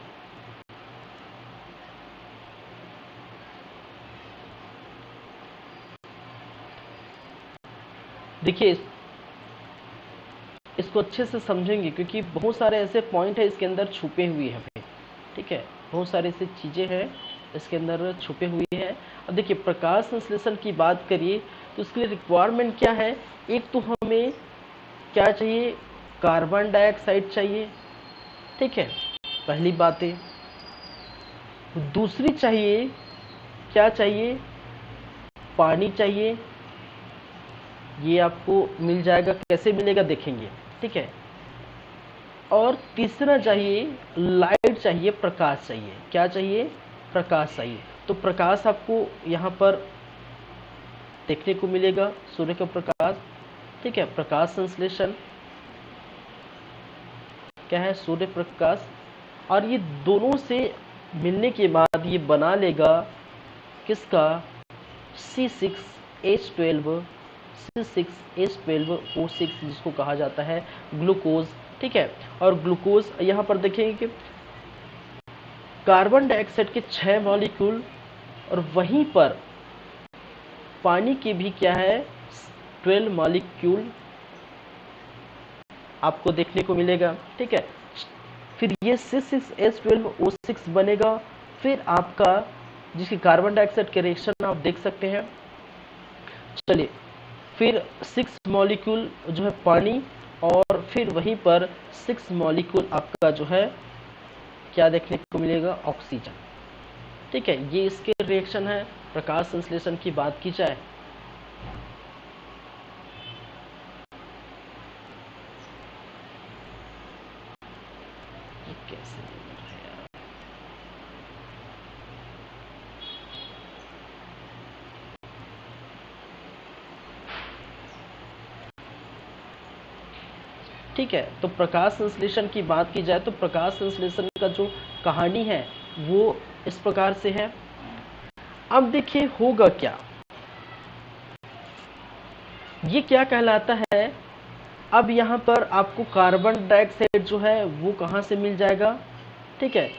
देखिए इसको अच्छे से समझेंगे क्योंकि बहुत सारे ऐसे पॉइंट है इसके अंदर छुपे हुए हैं, ठीक है, बहुत सारी ऐसी चीज़ें हैं इसके अंदर छुपे हुए हैं। अब देखिए प्रकाश संश्लेषण की बात करिए तो उसके लिए रिक्वायरमेंट क्या है? एक तो हमें क्या चाहिए, कार्बन डाइऑक्साइड चाहिए, ठीक है, पहली बात है। दूसरी चाहिए, क्या चाहिए, पानी चाहिए, ये आपको मिल जाएगा, कैसे मिलेगा देखेंगे, ठीक है। और तीसरा चाहिए लाइट चाहिए, प्रकाश चाहिए, क्या चाहिए, प्रकाश चाहिए। तो प्रकाश आपको यहाँ पर देखने को मिलेगा, सूर्य का प्रकाश, ठीक है, प्रकाश संश्लेषण क्या है, सूर्य प्रकाश। और ये दोनों से मिलने के बाद ये बना लेगा किसका, C6H12, C6H12O6 जिसको कहा जाता है ग्लूकोज, ठीक है। और ग्लूकोज यहाँ पर देखेंगे कि कार्बन डाइऑक्साइड के 6 मॉलिक्यूल और वहीं पर पानी के भी क्या है 12 मॉलिक्यूल आपको देखने को मिलेगा, ठीक है। फिर ये C6H12O6 बनेगा, फिर आपका जिसकी कार्बन डाइऑक्साइड के रिएक्शन आप देख सकते हैं। चलिए फिर 6 मॉलिक्यूल जो है पानी, और फिर वहीं पर 6 मॉलिक्यूल आपका जो है क्या देखने को मिलेगा, ऑक्सीजन, ठीक है। ये इसके रिएक्शन है प्रकाश संश्लेषण की बात की जाए। कैसे ठीक है, तो प्रकाश संश्लेषण की बात की जाए तो प्रकाश संश्लेषण का जो कहानी है वो इस प्रकार से है। अब देखिए होगा क्या, ये क्या कहलाता है। अब यहाँ पर आपको कार्बन डाइऑक्साइड जो है वो कहाँ से मिल जाएगा, ठीक है,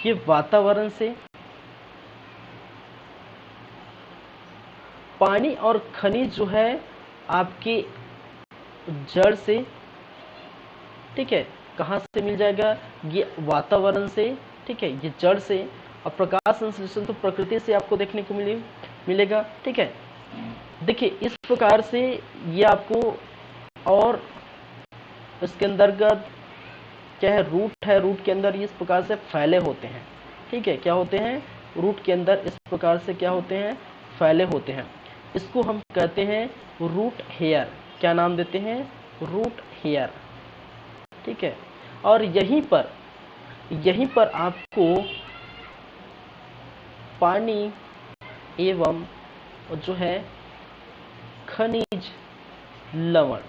ये वातावरण से, पानी और खनिज जो है आपके जड़ से, ठीक है, कहाँ से मिल जाएगा, ये वातावरण से, ठीक है, ये जड़ से। और प्रकाश संश्लेषण तो प्रकृति से आपको देखने को मिलेगा, ठीक है। देखिए इस प्रकार से ये आपको, और इसके अंतर्गत क्या है, रूट है, रूट के अंदर इस प्रकार से फैले होते हैं, ठीक है, क्या होते हैं, रूट के अंदर इस प्रकार से क्या होते हैं, फैले होते हैं। इसको हम कहते हैं रूट हेयर, क्या नाम देते हैं, रूट हेयर, ठीक है। और यहीं पर आपको पानी एवं जो है खनिज लवण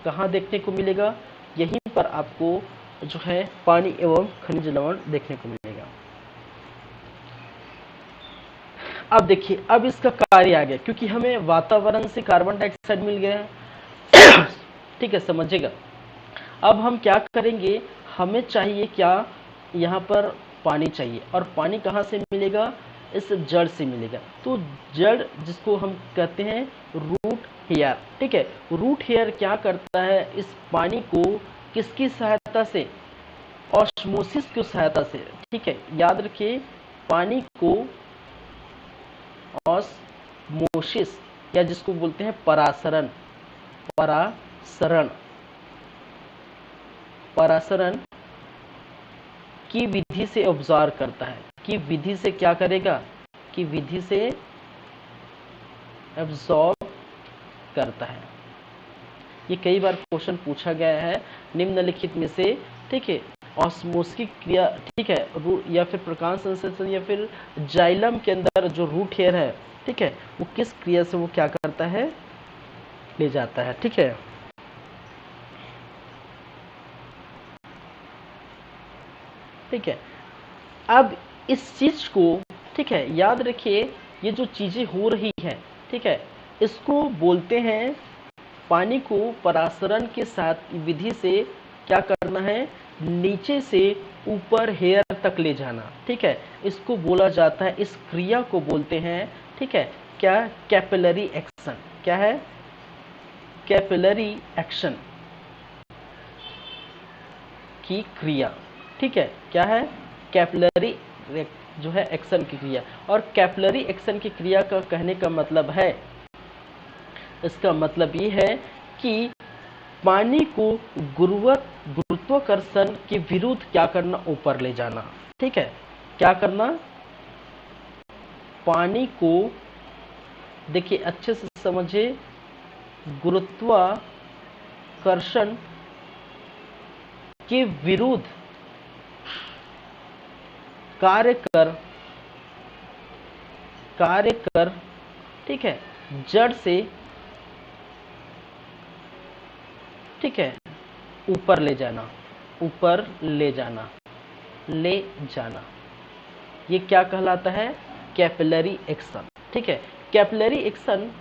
कहाँ देखने को मिलेगा, यहीं पर आपको जो है पानी एवं खनिज लवण देखने को मिलेगा। अब देखिए अब इसका कार्य आ गया, क्योंकि हमें वातावरण से कार्बन डाइऑक्साइड मिल गया है ठीक है, समझिएगा। अब हम क्या करेंगे, हमें चाहिए क्या, यहाँ पर पानी चाहिए, और पानी कहाँ से मिलेगा, इस जड़ से मिलेगा। तो जड़ जिसको हम कहते हैं रूट हेयर, ठीक है। रूट हेयर क्या करता है, इस पानी को किसकी सहायता से, ऑस्मोसिस की सहायता से, ठीक है, याद रखिए पानी को ऑस्मोसिस या जिसको बोलते हैं परासरण, परासरण परासरण की विधि से ऑब्जर्व करता है, कि विधि से क्या करेगा, कि विधि से एब्जॉर्ब करता है। ये कई बार क्वेश्चन पूछा गया है निम्नलिखित में से, ठीक है, ऑस्मोसिस की क्रिया, ठीक है, या फिर प्रकाश संश्लेषण या फिर जाइलम के अंदर जो रूट हेयर है, ठीक है, वो किस क्रिया से वो क्या करता है, ले जाता है, ठीक है। ठीक है, अब इस चीज को, ठीक है, याद रखिए, ये जो चीजें हो रही है, ठीक है, इसको बोलते हैं, पानी को परासरण के साथ विधि से क्या करना है, नीचे से ऊपर हेयर तक ले जाना, ठीक है, इसको बोला जाता है, इस क्रिया को बोलते हैं, ठीक है, क्या, कैपिलरी एक्शन। क्या है, कैपिलरी एक्शन की क्रिया, ठीक है, क्या है, कैपिलरी जो है एक्शन की क्रिया। और कैपिलरी एक्शन की क्रिया का कहने का मतलब है, इसका मतलब ये है कि पानी को गुरुत्वाकर्षण के विरुद्ध क्या करना, ऊपर ले जाना, ठीक है, क्या करना, पानी को, देखिए अच्छे से समझिए, गुरुत्वाकर्षण के विरुद्ध कार्य कर, ठीक है, जड़ से, ठीक है, ऊपर ले जाना, ऊपर ले जाना, ले जाना, ये क्या कहलाता है, कैपिलरी एक्शन, ठीक है। कैपिलरी एक्शन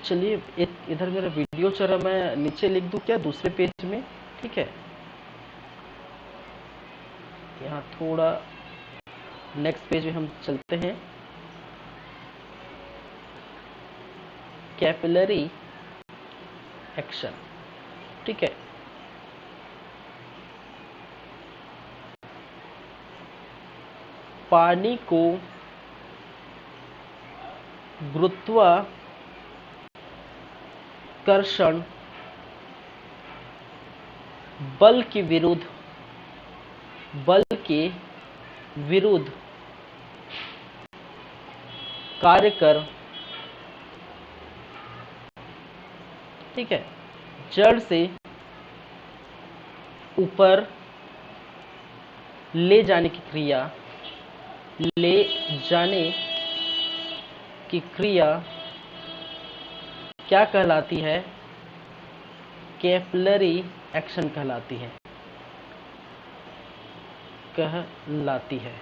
चलिए, इधर मेरा वीडियो चल रहा, मैं नीचे लिख दूं क्या दूसरे पेज में, ठीक है, यहाँ थोड़ा नेक्स्ट पेज में हम चलते हैं। कैपिलरी एक्शन, ठीक है, पानी को गुरुत्वाकर्षण बल के विरुद्ध कार्य कर, ठीक है, जड़ से ऊपर ले जाने की क्रिया, ले जाने की क्रिया क्या कहलाती है, कैपिलरी एक्शन कहलाती है।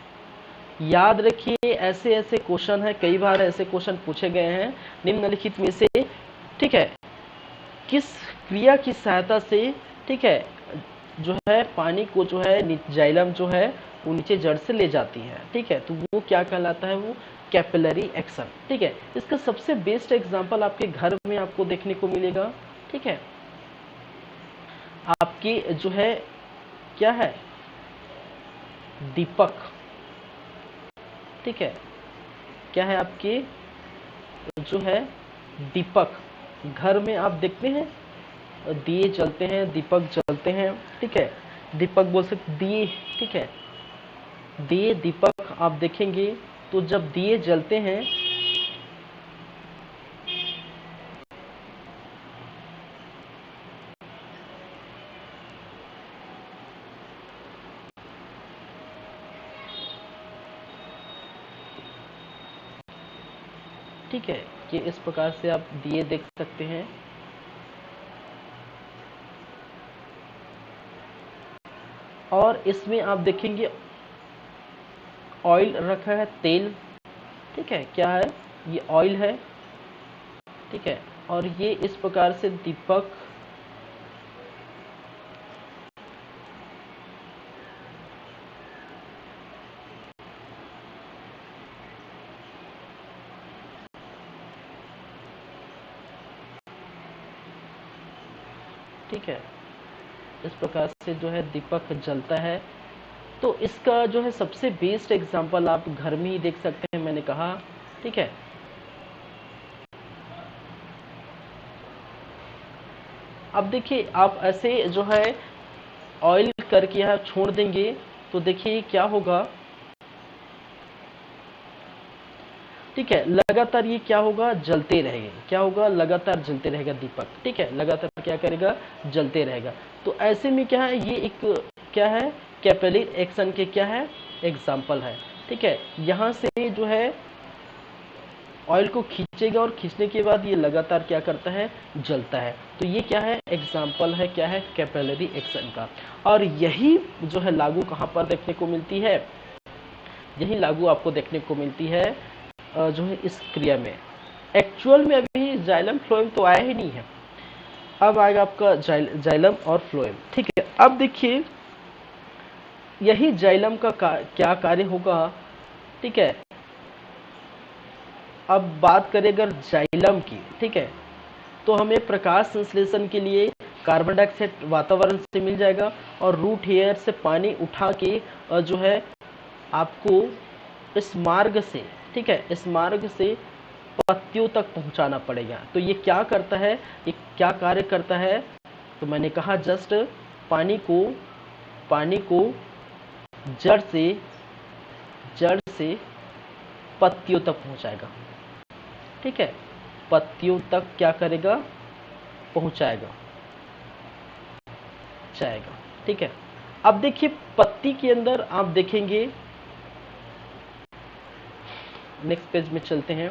याद रखिए, ऐसे ऐसे क्वेश्चन है, कई बार ऐसे क्वेश्चन पूछे गए हैं निम्नलिखित में से, ठीक है, किस क्रिया की सहायता से, ठीक है, जो है पानी को जो है जाइलम जो है वो नीचे जड़ से ले जाती है, ठीक है, तो वो क्या कहलाता है, वो कैपिलरी एक्शन, ठीक है। इसका सबसे बेस्ट एग्जांपल आपके घर में आपको देखने को मिलेगा, ठीक है, आपकी जो है क्या है, दीपक, ठीक है, क्या है आपके जो है दीपक, घर में आप देखते हैं दिए जलते हैं, दीपक जलते हैं, ठीक है, दीपक बोल सकते दिए, ठीक है, दिए दीपक आप देखेंगे तो जब दिए जलते हैं, ठीक है, कि इस प्रकार से आप दिए देख सकते हैं, और इसमें आप देखेंगे ऑयल रखा है, तेल, ठीक है, क्या है, ये ऑयल है, ठीक है, और ये इस प्रकार से दीपक, ठीक है, इस प्रकार से जो है दीपक जलता है। तो इसका जो है सबसे बेस्ट एग्जांपल आप घर में ही देख सकते हैं, मैंने कहा, ठीक है, अब देखिए आप ऐसे जो है ऑयल करके यहाँ छोड़ देंगे तो देखिए क्या होगा, ठीक है, लगातार ये क्या होगा, जलते रहेगा। क्या होगा, लगातार जलते रहेगा दीपक, ठीक है, लगातार क्या करेगा, जलते रहेगा। तो ऐसे में क्या है, ये एक क्या है, कैपिलरी एक्शन के क्या है, एग्जाम्पल है, ठीक है। यहाँ से जो है ऑयल को खींचेगा और खींचने के बाद ये लगातार क्या करता है, जलता है। तो ये क्या है, एग्जाम्पल है, क्या है, कैपिलरी एक्शन का। और यही जो है लागू कहाँ पर देखने को मिलती है, यही लागू आपको देखने को मिलती है जो है इस क्रिया में। एक्चुअल में अभी जाइलम फ्लोएम तो आया ही नहीं है, अब आएगा आपका जाइलम और फ्लोएम, ठीक है। अब देखिए यही जाइलम का क्या कार्य होगा, ठीक है। अब बात करें अगर जाइलम की, ठीक है, तो हमें प्रकाश संश्लेषण के लिए कार्बन डाइऑक्साइड वातावरण से मिल जाएगा और रूट हेयर से पानी उठा के जो है आपको इस मार्ग से, ठीक है, इस मार्ग से पत्तियों तक पहुंचाना पड़ेगा। तो ये क्या करता है, ये क्या कार्य करता है, तो मैंने कहा जस्ट पानी को जड़ से पत्तियों तक पहुंचाएगा, ठीक है, पत्तियों तक क्या करेगा, पहुंचाएगा जाएगा, ठीक है। अब देखिए पत्ती के अंदर आप देखेंगे, नेक्स्ट पेज में चलते हैं।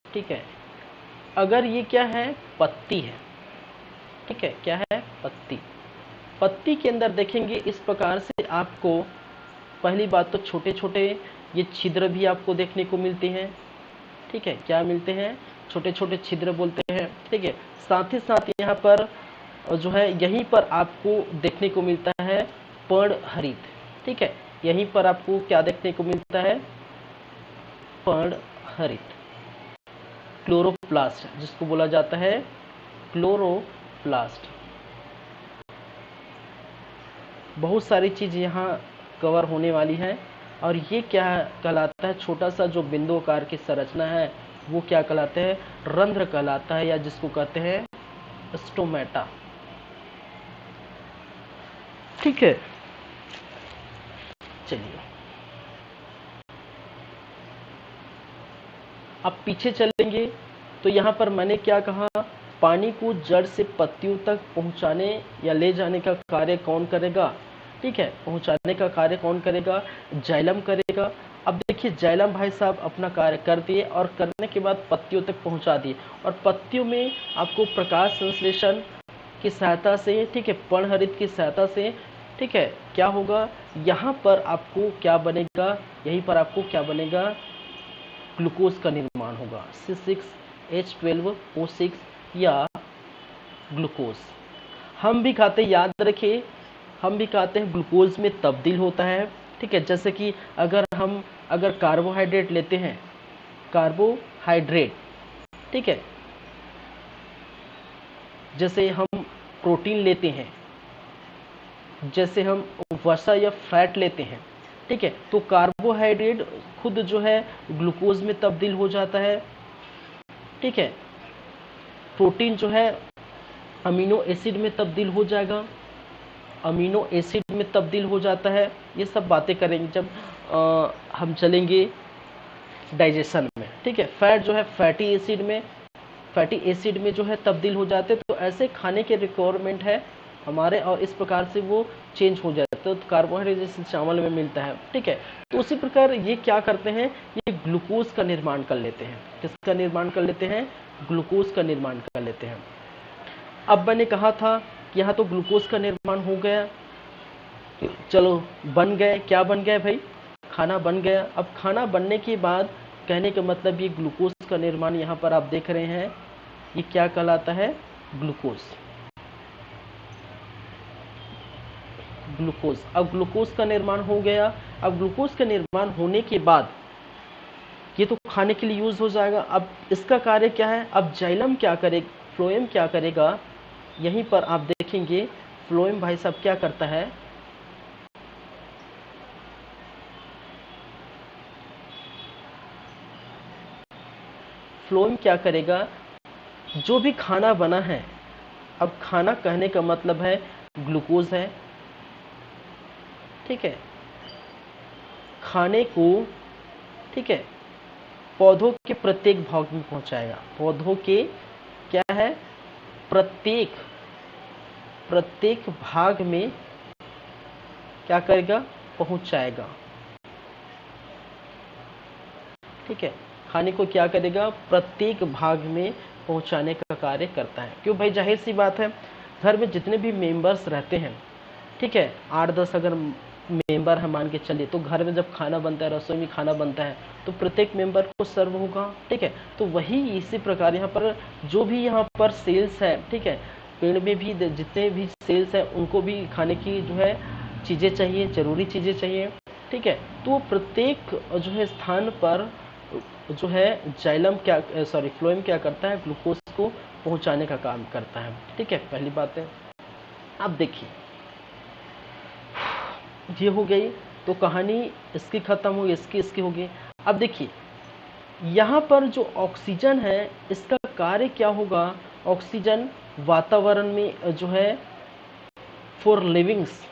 ठीक है, अगर ये क्या है, पत्ती है, ठीक है, क्या है, पत्ती के अंदर देखेंगे इस प्रकार से आपको, पहली बात तो छोटे छोटे ये छिद्र भी आपको देखने को मिलते हैं, ठीक है, क्या मिलते हैं, छोटे छोटे छिद्र बोलते हैं, ठीक है। साथ ही साथ यहाँ पर जो है यहीं पर आपको देखने को मिलता है पर्णहरित, ठीक है, यहीं पर आपको क्या देखने को मिलता है, पर्णहरित क्लोरोप्लास्ट, जिसको बोला जाता है क्लोरोप्लास्ट। बहुत सारी चीज यहाँ कवर होने वाली है। और ये क्या कहलाता है, छोटा सा जो बिंदु आकार की संरचना है वो क्या कहलाता है, रंध्र कहलाता है, या जिसको कहते हैं स्टोमेटा, ठीक है। चलिए अब पीछे चलेंगे तो यहाँ पर मैंने क्या कहा, पानी को जड़ से पत्तियों तक पहुँचाने या ले जाने का कार्य कौन करेगा, ठीक है, पहुँचाने का कार्य कौन करेगा, जाइलम करेगा। अब देखिए जाइलम भाई साहब अपना कार्य कर दिए और करने के बाद पत्तियों तक पहुँचा दिए, और पत्तियों में आपको प्रकाश संश्लेषण की सहायता से, ठीक है, पर्णहरित की सहायता से, ठीक है, क्या होगा, यहाँ पर आपको क्या बनेगा, यहीं पर आपको क्या बनेगा, ग्लूकोज का निर्माण होगा, C6H12O6 या ग्लूकोज। हम भी खाते, याद रखिए, हम भी खाते हैं, ग्लूकोज में तब्दील होता है, ठीक है। जैसे कि अगर कार्बोहाइड्रेट लेते हैं, कार्बोहाइड्रेट, ठीक है, जैसे हम प्रोटीन लेते हैं, जैसे हम वसा या फैट लेते हैं, ठीक है, तो कार्बोहाइड्रेट खुद जो है ग्लूकोज में तब्दील हो जाता है, ठीक है। प्रोटीन जो है अमीनो एसिड में तब्दील हो जाएगा, अमीनो एसिड में तब्दील हो जाता है। ये सब बातें करेंगे जब हम चलेंगे डाइजेशन में, ठीक है। फैट जो है फैटी एसिड में जो है तब्दील हो जाते हैं। तो ऐसे खाने के रिक्वायरमेंट है हमारे, और इस प्रकार से वो चेंज हो जाता है। तो कार्बोहाइड्रेट जैसे चावल में मिलता है, ठीक है। तो उसी प्रकार ये क्या करते हैं, ये ग्लूकोज का निर्माण कर लेते हैं। किसका निर्माण कर लेते हैं, ग्लूकोज का निर्माण कर लेते हैं। अब मैंने कहा था कि यहाँ तो ग्लूकोज का निर्माण हो गया, चलो बन गए, क्या बन गए भाई, खाना बन गया। अब खाना बनने के बाद कहने का मतलब ये ग्लूकोज का निर्माण यहाँ पर आप देख रहे हैं, ये क्या कहलाता है, ग्लूकोज। अब ग्लूकोज का निर्माण हो गया। अब ग्लूकोज का निर्माण होने के बाद ये तो खाने के लिए यूज हो जाएगा। अब इसका कार्य क्या है, अब जाइलम क्या करेगा, फ्लोएम क्या करेगा, यहीं पर आप देखेंगे फ्लोएम भाई साहब क्या करता है, फ्लोएम क्या करेगा, जो भी खाना बना है, अब खाना कहने का मतलब है ग्लूकोज है, ठीक है, खाने को, ठीक है, पौधों के प्रत्येक भाग में पहुंचाएगा, पौधों के क्या है, प्रत्येक प्रत्येक भाग में क्या करेगा, पहुंचाएगा, ठीक है, खाने को क्या करेगा, प्रत्येक भाग में पहुंचाने का कार्य करता है। क्यों भाई, जाहिर सी बात है, घर में जितने भी मेंबर्स रहते हैं, ठीक है, 8-10 अगर मेंबर है मान के चलिए, तो घर में जब खाना बनता है, रसोई में खाना बनता है, तो प्रत्येक मेंबर को सर्व होगा, ठीक है। तो वही इसी प्रकार यहाँ पर जो भी यहाँ पर सेल्स है, ठीक है, पेड़ में भी जितने भी सेल्स हैं उनको भी खाने की जो है चीज़ें चाहिए, जरूरी चीज़ें चाहिए, ठीक है। तो प्रत्येक जो है स्थान पर जो है जाइलम क्या, सॉरी, फ्लोएम क्या करता है, ग्लूकोज को पहुंचाने का काम करता है, ठीक है, पहली बात है। अब देखिए ये हो गई, तो कहानी इसकी खत्म हो गई, इसकी हो गई। अब देखिए यहाँ पर जो ऑक्सीजन है इसका कार्य क्या होगा, ऑक्सीजन वातावरण में जो है फॉर लिविंग्स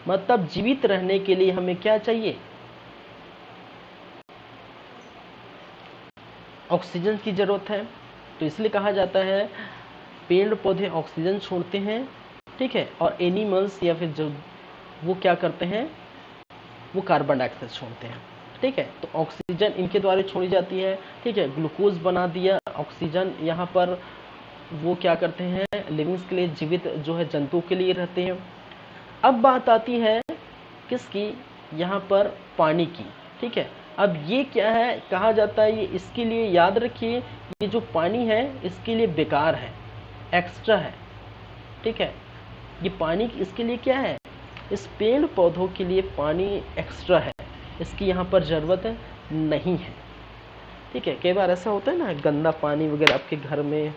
मतलब जीवित रहने के लिए हमें क्या चाहिए, ऑक्सीजन की जरूरत है। तो इसलिए कहा जाता है पेड़ पौधे ऑक्सीजन छोड़ते हैं, ठीक है, और एनिमल्स या फिर जो वो क्या करते हैं, वो कार्बन डाइऑक्साइड छोड़ते हैं, ठीक है। तो ऑक्सीजन इनके द्वारा छोड़ी जाती है, ठीक है, ग्लूकोज बना दिया, ऑक्सीजन यहाँ पर वो क्या करते हैं, लिविंग्स के लिए, जीवित जो है जंतु के लिए रहते हैं। अब बात आती है किसकी, यहाँ पर पानी की, ठीक है। अब ये क्या है, कहा जाता है ये इसके लिए, याद रखिए, ये जो पानी है इसके लिए बेकार है, एक्स्ट्रा है, ठीक है। ये पानी इसके लिए क्या है, इस पेड़ पौधों के लिए पानी एक्स्ट्रा है, इसकी यहाँ पर ज़रूरत नहीं है, ठीक है। कई बार ऐसा होता है ना, गंदा पानी वगैरह आपके घर में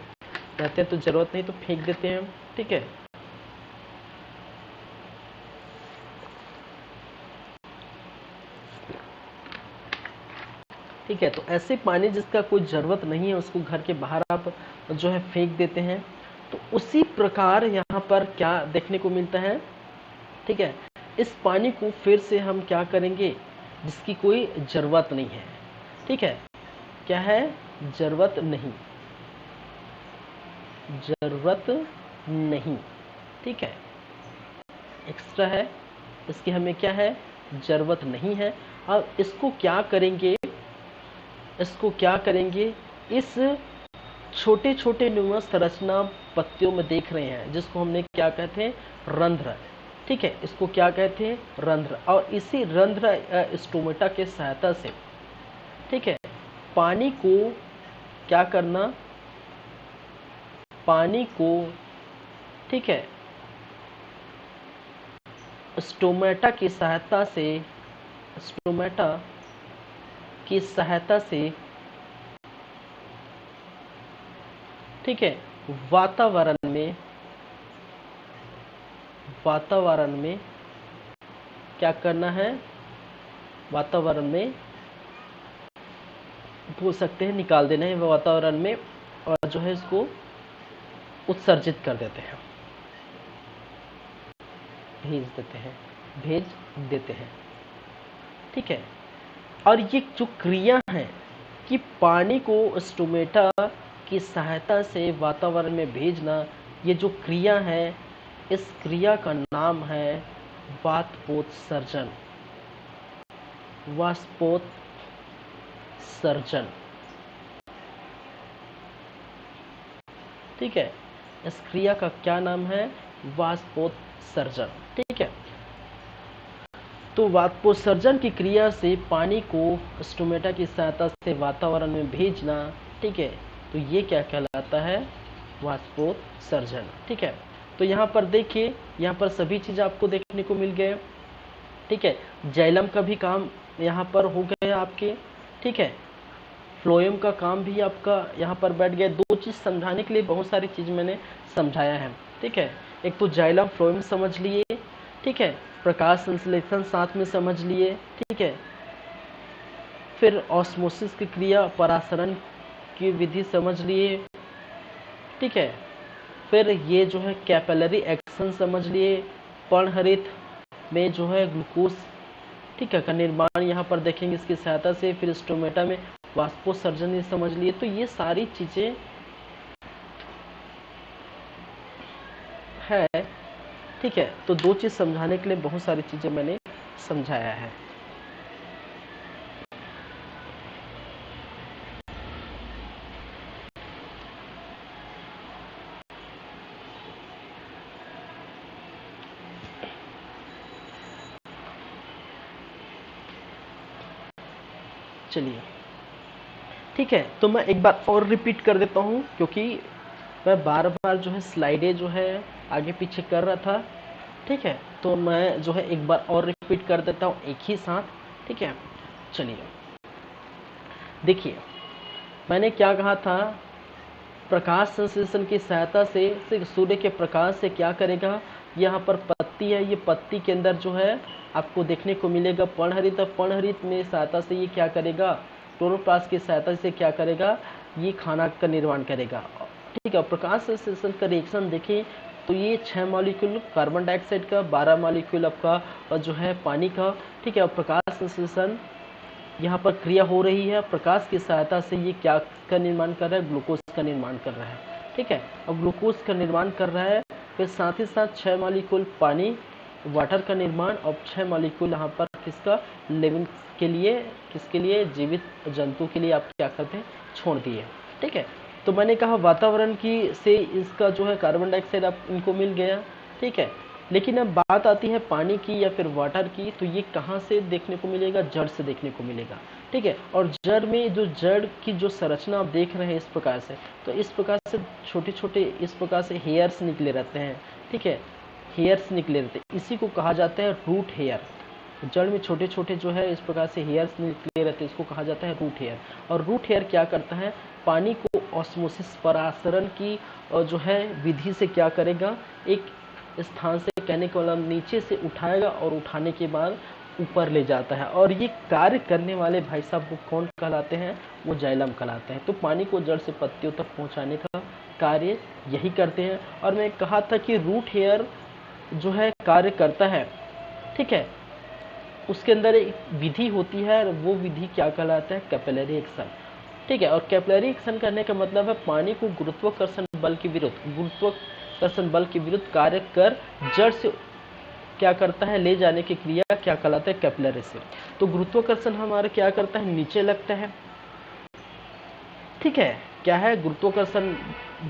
रहते हैं तो ज़रूरत नहीं तो फेंक देते हैं, ठीक है। ठीक है, तो ऐसे पानी जिसका कोई ज़रूरत नहीं है उसको घर के बाहर आप जो है फेंक देते हैं। तो उसी प्रकार यहाँ पर क्या देखने को मिलता है, ठीक है, इस पानी को फिर से हम क्या करेंगे, जिसकी कोई ज़रूरत नहीं है, ठीक है, क्या है, ज़रूरत नहीं, ठीक है, एक्स्ट्रा है, इसकी हमें क्या है, ज़रूरत नहीं है। अब इसको क्या करेंगे, इस छोटे छोटे न्यूनस संरचना पत्तियों में देख रहे हैं, जिसको हमने क्या कहते हैं, रंध्र, ठीक है, इसको क्या कहते हैं, रंध्र। और इसी रंध्र स्टोमेटा के सहायता से, ठीक है, पानी को क्या करना, पानी को, ठीक है, स्टोमेटा की सहायता से, ठीक है, वातावरण में क्या करना है, वातावरण में बोल सकते हैं, निकाल देना है वातावरण में, और जो है इसको उत्सर्जित कर देते हैं, भेज देते हैं, ठीक है। और ये जो क्रिया है कि पानी को स्टोमेटा की सहायता से वातावरण में भेजना, ये जो क्रिया है, इस क्रिया का नाम है वाष्पोत्सर्जन, ठीक है। इस क्रिया का क्या नाम है, वाष्पोत्सर्जन, ठीक है। तो वाष्पोत्सर्जन की क्रिया से पानी को स्टोमेटा की सहायता से वातावरण में भेजना, ठीक है, तो ये क्या कहलाता है, वाष्पोत्सर्जन, ठीक है। तो यहाँ पर देखिए, यहाँ पर सभी चीज़ आपको देखने को मिल गए, ठीक है। जाइलम का भी काम यहाँ पर हो गया, आपके, ठीक है। फ्लोएम का काम भी आपका यहाँ पर बैठ गया। दो चीज़ समझाने के लिए बहुत सारी चीज़ मैंने समझाया है, ठीक है। एक तो जाइलम फ्लोएम समझ लिए, ठीक है, प्रकाश संश्लेषण साथ में समझ लिए, ठीक है, फिर ऑस्मोसिस की क्रिया, परासरण की विधि समझ लिए, ठीक है, फिर ये जो है कैपिलरी एक्शन समझ लिए, पर्णहरित में जो है ग्लूकोज, ठीक है, का निर्माण यहाँ पर देखेंगे इसकी सहायता से, फिर स्टोमेटा में वाष्पोत्सर्जन समझ लिए। तो ये सारी चीजें है, ठीक है। तो दो चीज समझाने के लिए बहुत सारी चीजें मैंने समझाया है। चलिए, ठीक है। तो मैं एक बार और रिपीट कर देता हूँ, क्योंकि मैं बार बार जो है स्लाइडें जो है आगे पीछे कर रहा था, ठीक है। तो मैं जो है एक बार और रिपीट कर देता हूँ एक ही साथ, ठीक है। चलिए, देखिए मैंने क्या कहा था, प्रकाश संश्लेषण की सहायता से सूर्य के प्रकाश से क्या करेगा, यहाँ पर पत्ती है, ये पत्ती के अंदर जो है आपको देखने को मिलेगा पर्णहरित। पर्णहरित में सहायता से ये क्या करेगा, क्लोरोप्लास्ट की सहायता से क्या करेगा, ये खाना का निर्माण करेगा, ठीक है। प्रकाश संश्लेषण का रिएक्शन देखें तो ये 6 मॉलिक्यूल कार्बन डाइऑक्साइड का, 12 मॉलिक्यूल आपका जो है पानी का, ठीक है। और प्रकाश संश्लेषण यहाँ पर क्रिया हो रही है, प्रकाश की सहायता से ये क्या का निर्माण कर रहा है, ग्लूकोज का निर्माण कर रहा है, ठीक है। और ग्लूकोज का निर्माण कर रहा है, फिर साथ ही साथ 6 मॉलिक्यूल पानी, वाटर का निर्माण, और 6 मॉलिक्यूल यहाँ पर किसका, लिविंग के लिए, किसके लिए, जीवित जंतु के लिए आप क्या करते हैं, छोड़ दिए, ठीक है। तो मैंने कहा वातावरण की से इसका जो है कार्बन डाइऑक्साइड आप इनको मिल गया, ठीक है। लेकिन अब बात आती है पानी की या फिर वाटर की, तो ये कहाँ से देखने को मिलेगा, जड़ से देखने को मिलेगा, ठीक है। और जड़ में जो जड़ की जो संरचना आप देख रहे हैं इस प्रकार से, तो इस प्रकार से छोटे छोटे इस प्रकार से हेयर्स निकले रहते हैं, ठीक है, हेयर्स निकले रहते हैं, इसी को कहा जाता है रूट हेयर। जड़ में छोटे छोटे जो है इस प्रकार से हेयर्स निकले रहते हैं, इसको कहा जाता है रूट हेयर। और रूट हेयर क्या करता है, पानी को ऑस्मोसिस परासरण की जो है विधि से क्या करेगा, एक स्थान से, कहने का मतलब नीचे से उठाएगा और उठाने के बाद ऊपर ले जाता है। और ये कार्य करने वाले भाई साहब वो कौन कहलाते हैं, वो जाइलम कहलाते हैं। तो पानी को जड़ से पत्तियों तक पहुंचाने का कार्य यही करते हैं। और मैं कहा था कि रूट हेयर जो है कार्य करता है, ठीक है, उसके अंदर एक विधि होती है, वो विधि क्या कहलाता है, कैपिलरी एक्शन, ठीक है। और कैपिलरी एक्शन करने का मतलब है पानी को गुरुत्वाकर्षण बल के विरुद्ध कार्य कर जड़ से क्या करता है, ले जाने की क्रिया क्या कहलाता है, कैपिलरी से। तो गुरुत्वाकर्षण हमारा क्या करता है, नीचे लगता है, ठीक है। क्या है, गुरुत्वाकर्षण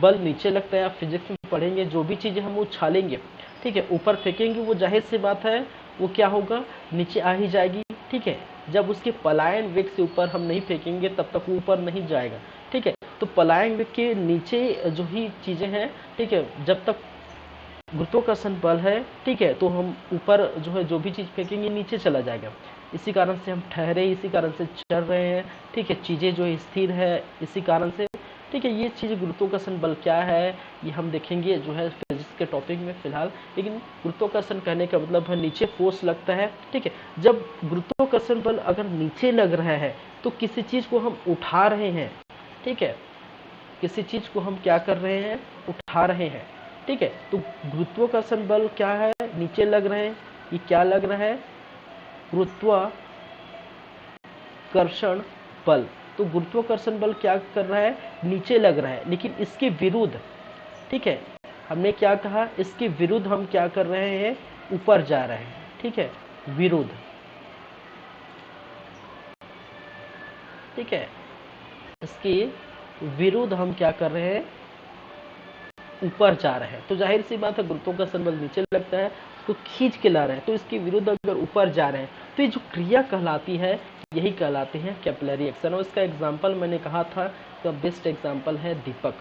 बल नीचे लगता है। आप फिजिक्स में पढ़ेंगे, जो भी चीजें हम उछालेंगे, ठीक है, ऊपर फेंकेंगे, वो जाहिर सी बात है वो क्या होगा, नीचे आ ही जाएगी, ठीक है। जब उसके पलायन वेग से ऊपर हम नहीं फेंकेंगे तब तक वो ऊपर नहीं जाएगा, ठीक है। तो पलायन वेग के नीचे जो ही चीजें हैं, ठीक है, जब तक गुरुत्वाकर्षण बल है, ठीक है, तो हम ऊपर जो है जो भी चीज फेंकेंगे नीचे चला जाएगा। इसी कारण से हम ठहरे, इसी कारण से चल रहे हैं, ठीक है, चीजें जो स्थिर है इसी कारण से, ठीक है। ये चीज गुरुत्वाकर्षण बल क्या है ये हम देखेंगे जो है फिजिक्स के टॉपिक में फिलहाल। लेकिन गुरुत्वाकर्षण कहने का मतलब है नीचे फोर्स लगता है, ठीक है। जब गुरुत्वाकर्षण बल अगर नीचे लग रहा है तो किसी चीज को हम उठा रहे हैं, ठीक है, किसी चीज को हम क्या कर रहे हैं, उठा रहे हैं, ठीक है। तो गुरुत्वाकर्षण बल क्या है, नीचे लग रहे हैं, ये क्या लग रहा है, गुरुत्वाकर्षण बल। तो गुरुत्वाकर्षण बल क्या कर रहा है, नीचे लग रहा है, लेकिन इसके विरुद्ध, ठीक है, हमने क्या कहा, इसके विरुद्ध हम क्या कर रहे हैं, ऊपर जा रहे हैं, ठीक है, विरुद्ध, ठीक है, इसके विरुद्ध हम क्या कर रहे हैं, ऊपर जा रहे हैं। तो जाहिर सी बात है गुरुत्वाकर्षण बल नीचे लगता है, उसको खींच के ला रहे हैं, तो इसके विरुद्ध अगर ऊपर जा रहे हैं तो ये जो क्रिया कहलाती है यही कहलाते हैं कैपिलरी एक्शन। और इसका एग्जाम्पल मैंने कहा था, तो बेस्ट एग्जाम्पल है दीपक,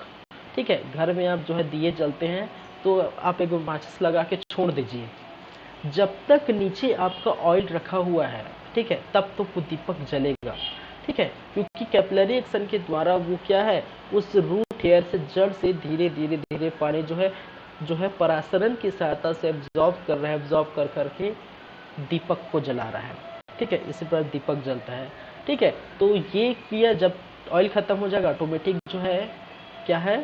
ठीक है। घर में आप जो है दिए जलते हैं तो आप एक माचिस लगा के छोड़ दीजिए, जब तक नीचे आपका ऑयल रखा हुआ है, ठीक है, तब तो वो दीपक जलेगा। ठीक है, क्योंकि कैपिलरी एक्शन के द्वारा वो क्या है, उस रूट हेयर से जड़ से धीरे धीरे धीरे पानी जो है परासरण की सहायता से एब्जॉर्ब कर रहा है, एब्जॉर्ब कर करके दीपक को जला रहा है। ठीक है, इसी पर दीपक जलता है। ठीक है, तो ये क्रिया जब ऑयल खत्म हो जाएगा ऑटोमेटिक जो है क्या है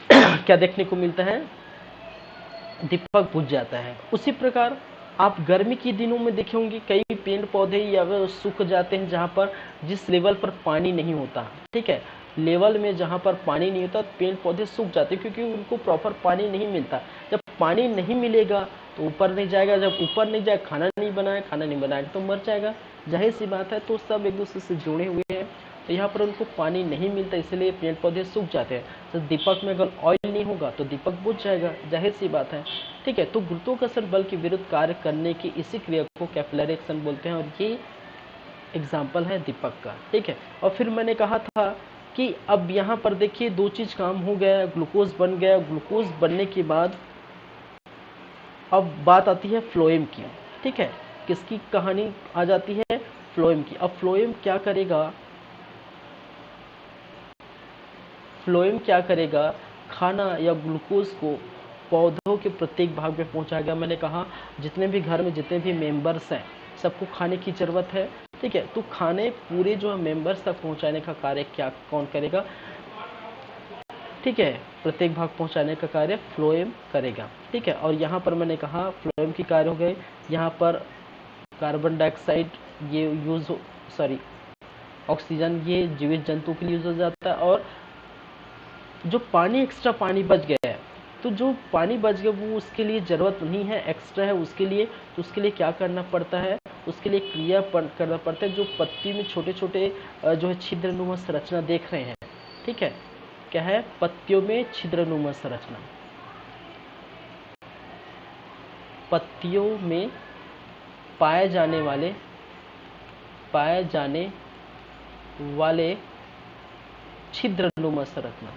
क्या देखने को मिलता है, दीपक बुझ जाता है। उसी प्रकार आप गर्मी के दिनों में देखे होंगे कई पेड़ पौधे या सूख जाते हैं जहाँ पर जिस लेवल पर पानी नहीं होता। ठीक है, लेवल में जहाँ पर पानी नहीं होता पेड़ पौधे सूख जाते हैं क्योंकि उनको प्रॉपर पानी नहीं मिलता। जब पानी नहीं मिलेगा तो ऊपर नहीं जाएगा, जब ऊपर नहीं जाएगा खाना नहीं बनाएगा तो मर जाएगा, जाहिर सी बात है। तो सब एक दूसरे से जुड़े हुए हैं, तो यहाँ पर उनको पानी नहीं मिलता इसलिए पेड़ पौधे सूख जाते हैं। तो दीपक में अगर ऑयल नहीं होगा तो दीपक बुझ जाएगा, जाहिर सी बात है। ठीक है, तो गुरुत्वाकर्षण बल के विरुद्ध कार्य करने की इसी क्रिया को कैपिलरी एक्शन बोलते हैं और ये एग्जाम्पल है दीपक का। ठीक है, और फिर मैंने कहा था कि अब यहाँ पर देखिए दो चीज काम हो गया, ग्लूकोज बन गया। ग्लूकोज बनने के बाद अब बात आती है फ्लोएम की। ठीक है, किसकी कहानी आ जाती है, फ्लोएम की। अब फ्लोएम क्या करेगा, फ्लोएम क्या करेगा, खाना या ग्लूकोज को पौधों के प्रत्येक भाग में पहुंचाएगा। मैंने कहा जितने भी घर में जितने भी मेंबर्स हैं सबको खाने की जरूरत है। ठीक है, तो खाने पूरे जो है मेंबर्स तक पहुंचाने का कार्य क्या कौन करेगा, ठीक है, प्रत्येक भाग पहुंचाने का कार्य फ्लोएम करेगा। ठीक है, और यहाँ पर मैंने कहा फ्लोएम की कार्य हो गए, यहाँ पर कार्बन डाइऑक्साइड ये यूज सॉरी ऑक्सीजन ये जीवित जंतु के लिए यूज हो जाता है। और जो पानी एक्स्ट्रा पानी बच गया है, तो जो पानी बच गया वो उसके लिए ज़रूरत नहीं है, एक्स्ट्रा है उसके लिए, तो उसके लिए क्या करना पड़ता है, उसके लिए क्रिया करना पड़ता है। जो पत्ती में छोटे छोटे जो है छिद्रनुमा संरचना देख रहे हैं। ठीक है, क्या है, पत्तियों में छिद्रनुमा संरचना, पत्तियों में पाए जाने वाले छिद्रनुमा संरचना,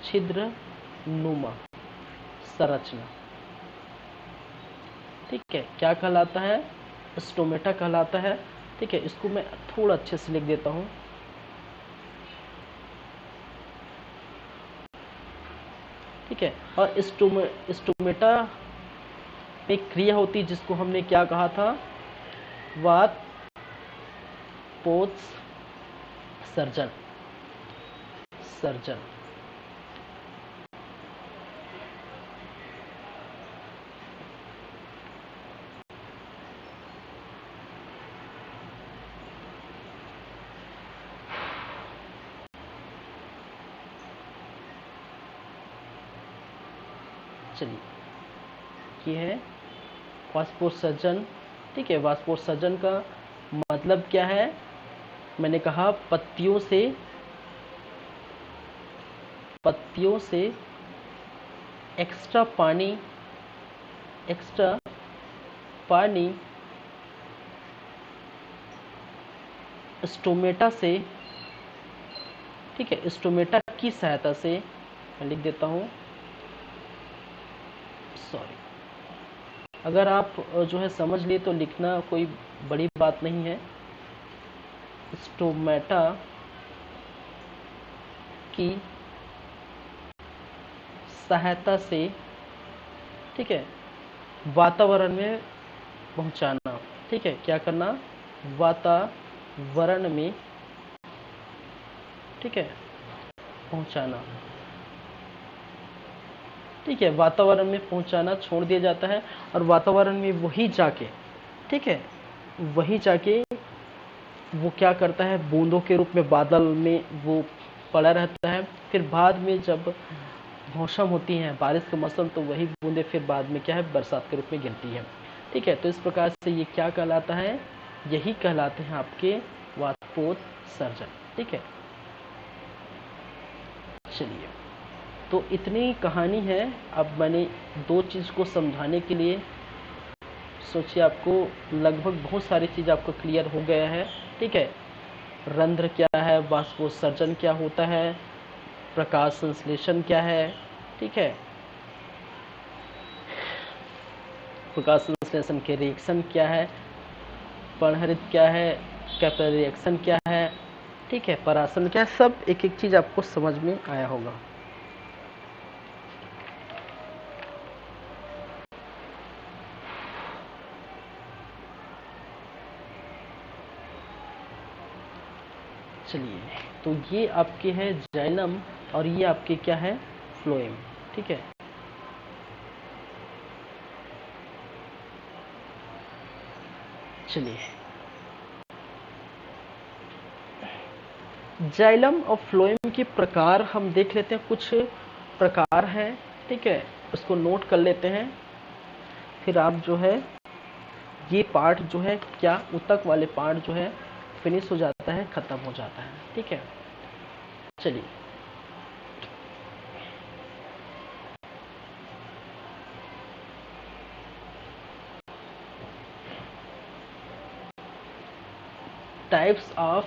छिद्रनुमा संरचना। ठीक है, क्या कहलाता है, स्टोमेटा कहलाता है। ठीक है, इसको मैं थोड़ा अच्छे से लिख देता हूँ। ठीक है, और स्टोमेटा में क्रिया होती है जिसको हमने क्या कहा था, वात पोत्स सर्जन। चलिए, ये है वाष्पोत्सर्जन। ठीक है, वाष्पोत्सर्जन का मतलब क्या है, मैंने कहा पत्तियों से एक्स्ट्रा पानी स्टोमेटा से, ठीक है, स्टोमेटा की सहायता से, मैं लिख देता हूँ, सॉरी, अगर आप जो है समझ लिए तो लिखना कोई बड़ी बात नहीं है। स्टोमेटा की सहायता से, ठीक है, वातावरण में पहुंचाना। ठीक है, क्या करना, वातावरण में, ठीक है, पहुंचाना। ठीक है, वातावरण में पहुंचाना छोड़ दिया जाता है और वातावरण में वही जाके, ठीक है, वही जाके वो क्या करता है, बूंदों के रूप में बादल में वो पड़ा रहता है। फिर बाद में जब मौसम होती है बारिश का मौसम, तो वही बूंदे फिर बाद में क्या है, बरसात के रूप में गिरती है। ठीक है, तो इस प्रकार से ये क्या कहलाता है, यही कहलाते हैं आपके वाष्पोत्सर्जन। ठीक है, चलिए, तो इतनी कहानी है। अब मैंने दो चीज़ को समझाने के लिए सोचिए, आपको लगभग बहुत सारी चीज़ आपको क्लियर हो गया है। ठीक है, रंध्र क्या है, वाष्पोत्सर्जन क्या होता है, प्रकाश संश्लेषण क्या है, ठीक है, प्रकाश संश्लेषण के रिएक्शन क्या है, पर्णहरित क्या है, कैपिलरी रिएक्शन क्या है, ठीक है, परासन क्या है, सब एक एक चीज आपको समझ में आया होगा। चलिए, तो ये आपके है जाइलम और ये आपके क्या है, फ्लोएम, ठीक है। चलिए, जाइलम और फ्लोएम के प्रकार हम देख लेते हैं, कुछ प्रकार हैं, ठीक है, उसको नोट कर लेते हैं। फिर आप जो है ये पार्ट जो है क्या, ऊतक वाले पार्ट जो है फिनिश हो जाता है, खत्म हो जाता है, ठीक है। चलिए, टाइप्स ऑफ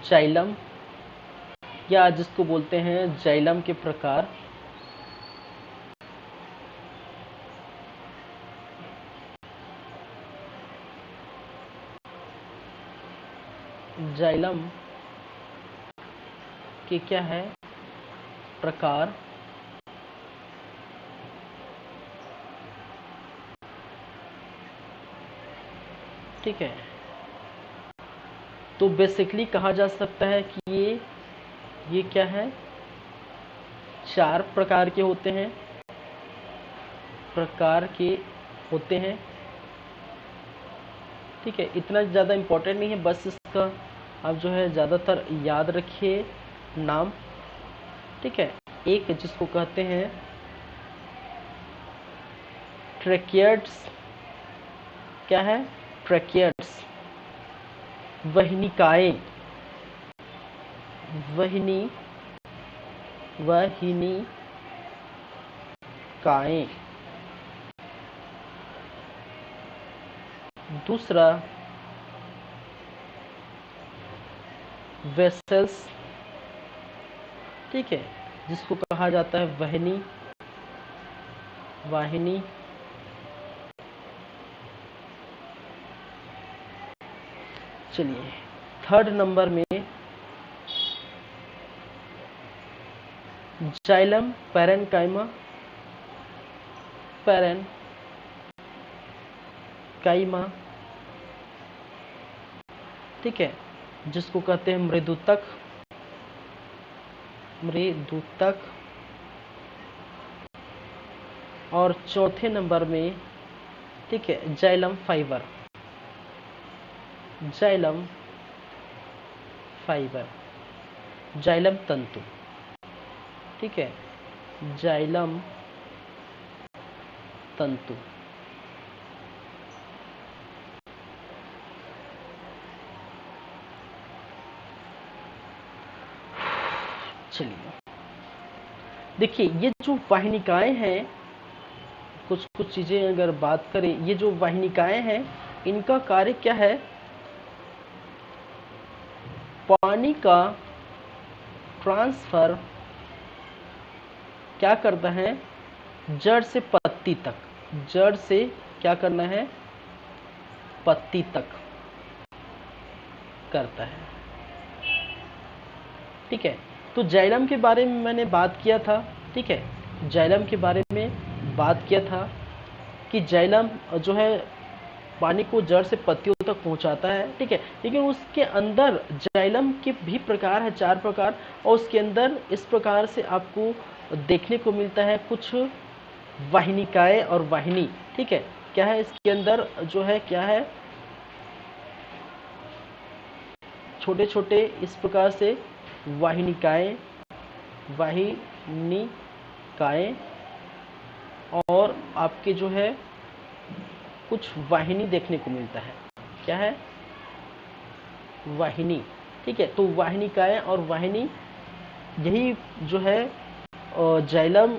जाइलम, या जिसको बोलते हैं जाइलम के प्रकार। जाइलम के क्या है, प्रकार। ठीक है, तो बेसिकली कहा जा सकता है कि ये क्या है, 4 प्रकार के होते हैं, ठीक है। इतना ज़्यादा इम्पोर्टेंट नहीं है, बस इसका आप जो है ज़्यादातर याद रखिए नाम, ठीक है। एक जिसको कहते हैं ट्रेकियड्स, क्या है, ट्रेकियड्स, वहिनिकाएं, वहिनिकाएं। दूसरा वेसल्स, ठीक है, जिसको कहा जाता है वाहिनी। चलिए, थर्ड नंबर में जाइलम पैरेन्काइमा, ठीक है, जिसको कहते हैं मृदुतक। और चौथे नंबर में, ठीक है, जाइलम फाइबर, जाइलम तंतु, ठीक है, जाइलम तंतु। चलिए, देखिए, ये जो वाहिनिकाएं हैं, कुछ चीजें अगर बात करें, ये जो वाहिनिकाएं हैं, इनका कार्य क्या है, पानी का ट्रांसफर क्या करता है, जड़ से पत्ती तक, जड़ से क्या करना है, पत्ती तक करता है, ठीक है। तो जाइलम के बारे में मैंने बात किया था, ठीक है, जाइलम के बारे में बात किया था कि जाइलम जो है पानी को जड़ से पत्तियों तक पहुंचाता है, ठीक है। लेकिन उसके अंदर जाइलम के भी प्रकार है, 4 प्रकार, और उसके अंदर इस प्रकार से आपको देखने को मिलता है कुछ वाहिनिकाएं और वाहिनी, ठीक है। क्या है इसके अंदर जो है, क्या है, छोटे छोटे इस प्रकार से वाहिनिकाएं, और आपके जो है कुछ वाहिनी देखने को मिलता है, क्या है, वाहिनी, ठीक है। तो वाहिनिकाएं और वाहिनी, यही जो है जाइलम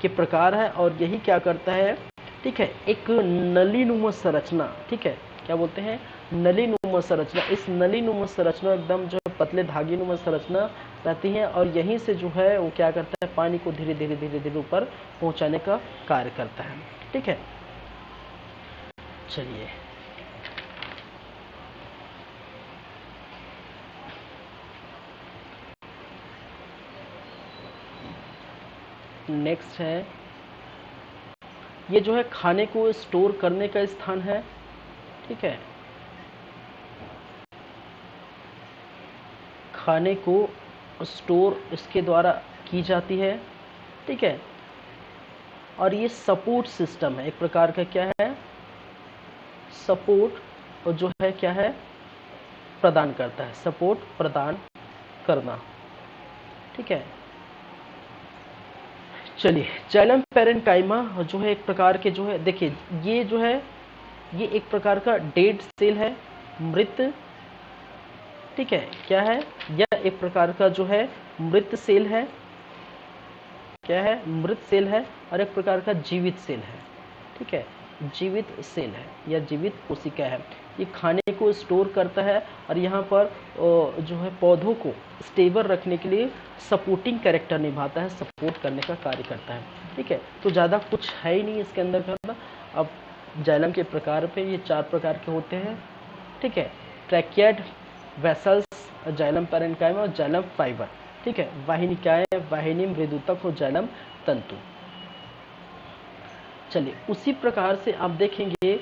के प्रकार है, और यही क्या करता है, ठीक है, एक नलीनुमा संरचना, ठीक है, क्या बोलते हैं, नलीनुमा संरचना। इस नलीनुमा संरचना एकदम जो है पतले धागेनुमा संरचना रहती है, और यहीं से जो है वो क्या करता है, पानी को धीरे धीरे ऊपर पहुंचाने का कार्य करता है, ठीक है। चलिए नेक्स्ट है, ये जो है खाने को स्टोर करने का स्थान है। ठीक है, खाने को स्टोर इसके द्वारा की जाती है। ठीक है, और ये सपोर्ट सिस्टम है एक प्रकार का, क्या है, सपोर्ट, और जो है क्या है, प्रदान करता है, सपोर्ट प्रदान करना। ठीक है, चलिए जाइलम पैरेन्काइमा जो है एक प्रकार के जो है, देखिए ये जो है ये एक प्रकार का डेड सेल है, मृत। ठीक है, क्या है, यह एक प्रकार का जो है मृत सेल है, क्या है, मृत सेल है, और एक प्रकार का जीवित सेल है। ठीक है, जीवित सेल है या जीवित कोशिका है। ये खाने को स्टोर करता है और यहाँ पर जो है पौधों को स्टेबल रखने के लिए सपोर्टिंग कैरेक्टर निभाता है, सपोर्ट करने का कार्य करता है। ठीक है, तो ज़्यादा कुछ है ही नहीं इसके अंदर का। अब जाइलम के प्रकार पे ये 4 प्रकार के होते हैं। ठीक है, ट्रैकियड, वेसल्स, जाइलम पैरेन्काइमा और जाइलम फाइबर। ठीक है, वाहिनिकाएं, वाहिनी, मृदुतक और जाइलम तंतु। चलिए उसी प्रकार से आप देखेंगे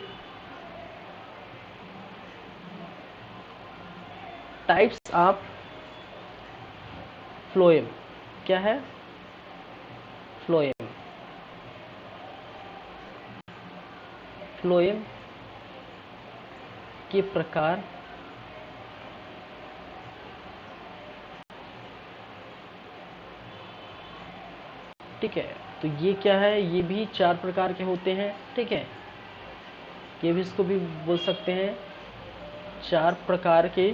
टाइप्स ऑफ फ्लोएम। क्या है, फ्लोएम, फ्लोएम के प्रकार। ठीक है, तो ये क्या है, ये भी 4 प्रकार के होते हैं। ठीक है, ये भी, इसको भी बोल सकते हैं 4 प्रकार के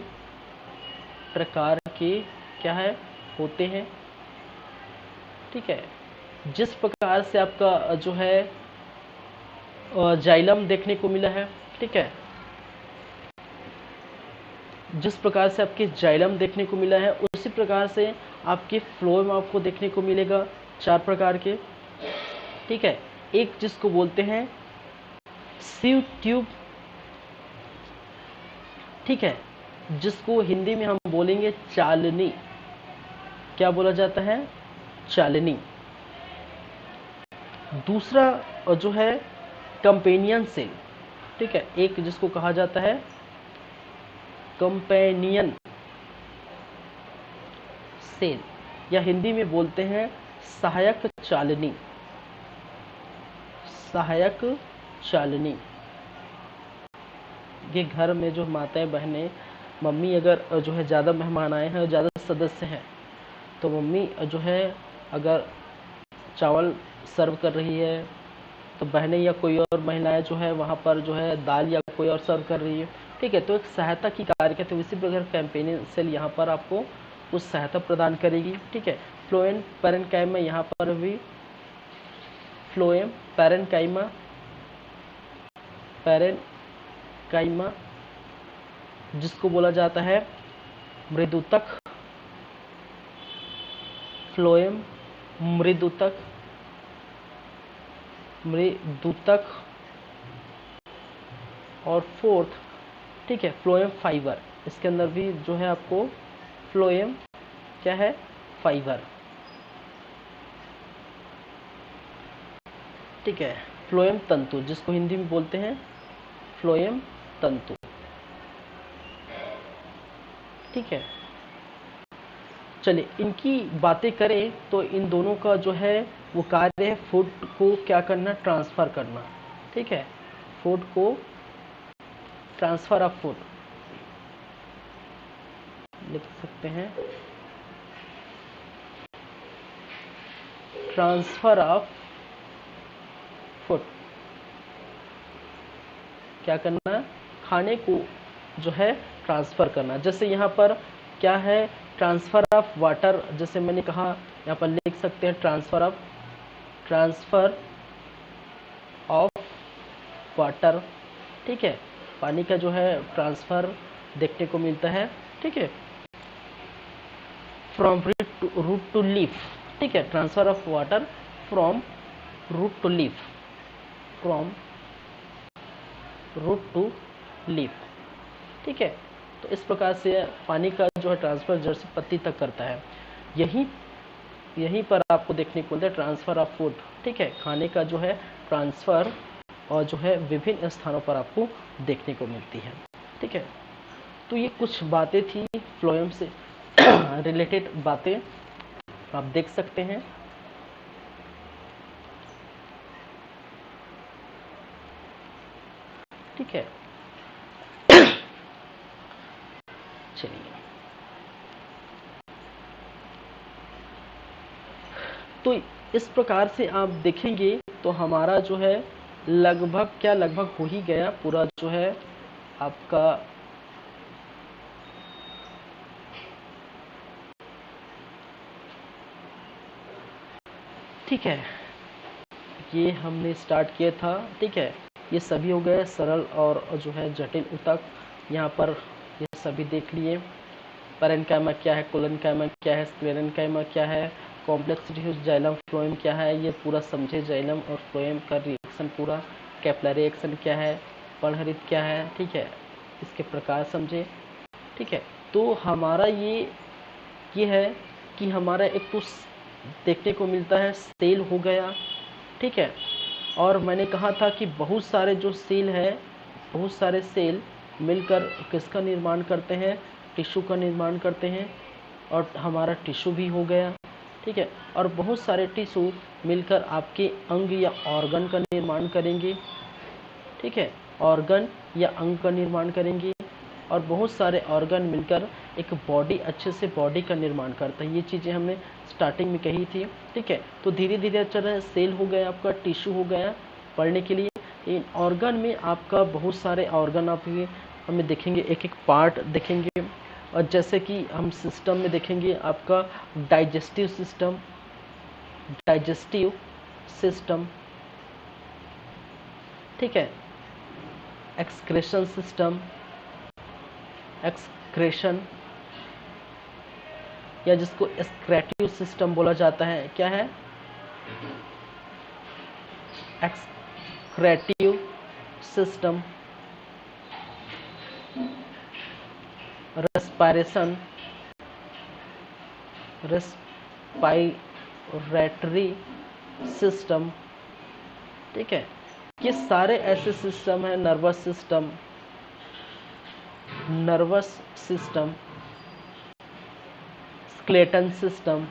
क्या है, होते हैं। ठीक है, जिस प्रकार से आपका जो है जाइलम देखने को मिला है। ठीक है, जिस प्रकार से आपके जाइलम देखने को मिला है उसी प्रकार से आपके फ्लोएम आपको देखने को मिलेगा 4 प्रकार के। ठीक है, एक जिसको बोलते हैं सीव ट्यूब। ठीक है, जिसको हिंदी में हम बोलेंगे चालनी। क्या बोला जाता है, चालनी। दूसरा जो है कंपेनियन सेल। ठीक है, एक जिसको कहा जाता है कंपेनियन सेल, या हिंदी में बोलते हैं सहायक चालनी, सहायक चालनी। ये घर में जो माताएं, बहनें, मम्मी अगर जो है ज़्यादा मेहमान आए हैं और ज़्यादा सदस्य हैं तो मम्मी जो है अगर चावल सर्व कर रही है तो बहनें या कोई और महिलाएं जो है वहाँ पर जो है दाल या कोई और सर्व कर रही है। ठीक है, तो एक सहायता की कार्य करते हुए इसी प्रकार कैंपेनियन सेल यहाँ पर आपको कुछ सहायता प्रदान करेगी। ठीक है, फ्लोएम पैरेन्काइमा, यहाँ पर भी फ्लोएम पैरेन्काइमा, पैरेन्काइमा जिसको बोला जाता है मृदुतक, फ्लोएम मृदुतक, मृदुतक, और फोर्थ, ठीक है, फ्लोएम फाइबर। इसके अंदर भी जो है आपको फ्लोएम क्या है, फाइबर। ठीक है, फ्लोएम तंतु जिसको हिंदी में बोलते हैं फ्लोएम तंतु। ठीक है, चलिए इनकी बातें करें तो इन दोनों का जो है वो कार्य है फूड को क्या करना, ट्रांसफर करना। ठीक है, फूड को, ट्रांसफर ऑफ फूड लिख सकते हैं, ट्रांसफर ऑफ फूड, क्या करना, खाने को जो है ट्रांसफर करना। जैसे यहाँ पर क्या है, ट्रांसफर ऑफ वाटर, जैसे मैंने कहा यहाँ पर लिख सकते हैं ट्रांसफर ऑफ वाटर। ठीक है, पानी का जो है ट्रांसफर देखने को मिलता है। ठीक है, फ्रॉम रूट टू लीफ। ठीक है, transfer of water from root to leaf, from root to leaf. ठीक है, तो इस प्रकार से पानी का जो है ट्रांसफर जड़ से पत्ती तक करता है। यहीं पर आपको देखने को मिलता है ट्रांसफर ऑफ फूड। ठीक है, खाने का जो है ट्रांसफर और जो है विभिन्न स्थानों पर आपको देखने को मिलती है। ठीक है, तो ये कुछ बातें थी फ्लोएम से रिलेटेड बातें आप देख सकते हैं। ठीक है, चलिए, तो इस प्रकार से आप देखेंगे तो हमारा जो है लगभग हो ही गया पूरा जो है आपका ठीक है, ये हमने स्टार्ट किया था। ठीक है, ये सभी हो गए सरल और जो है जटिल ऊतक, यहाँ पर ये सभी देख लिए। पैरेन्काइमा क्या है, कोलेनकाइमा क्या है, स्क्लेरेन्काइमा क्या है, कॉम्प्लेक्स टिश्यूज जाइलम फ्लोएम क्या है, ये पूरा समझे जाइलम और फ्लोएम का रिएक्शन पूरा। कैपिलरी एक्शन क्या है, पर्णहरित क्या है, ठीक है, इसके प्रकार समझे। ठीक है, तो हमारा ये है कि हमारा एक तो देखने को मिलता है सेल हो गया। ठीक है, और मैंने कहा था कि बहुत सारे जो सेल है, बहुत सारे सेल मिलकर किसका निर्माण करते हैं, टिश्यू का निर्माण करते हैं, और हमारा टिश्यू भी हो गया। ठीक है, और बहुत सारे टिश्यू मिलकर आपके अंग या ऑर्गन का निर्माण करेंगे। ठीक है, ऑर्गन या अंग का निर्माण करेंगे, और बहुत सारे ऑर्गन मिलकर एक बॉडी, अच्छे से बॉडी का निर्माण करता है। ये चीज़ें हमने स्टार्टिंग में कही थी। ठीक है, तो धीरे धीरे चल रहा है, सेल हो गया, आपका टिश्यू हो गया पढ़ने के लिए। इन ऑर्गन में आपका बहुत सारे ऑर्गन आप हमें देखेंगे, एक एक पार्ट देखेंगे। और जैसे कि हम सिस्टम में देखेंगे आपका डाइजेस्टिव सिस्टम, ठीक है, एक्सक्रेशन सिस्टम, एक्सक्रेशन या जिसको एक्सक्रेटिव सिस्टम बोला जाता है, क्या है, एक्सक्रेटिव सिस्टम, रेस्पायरेटरी सिस्टम। ठीक है, ये सारे ऐसे सिस्टम है, नर्वस सिस्टम, स्केलेटन सिस्टम।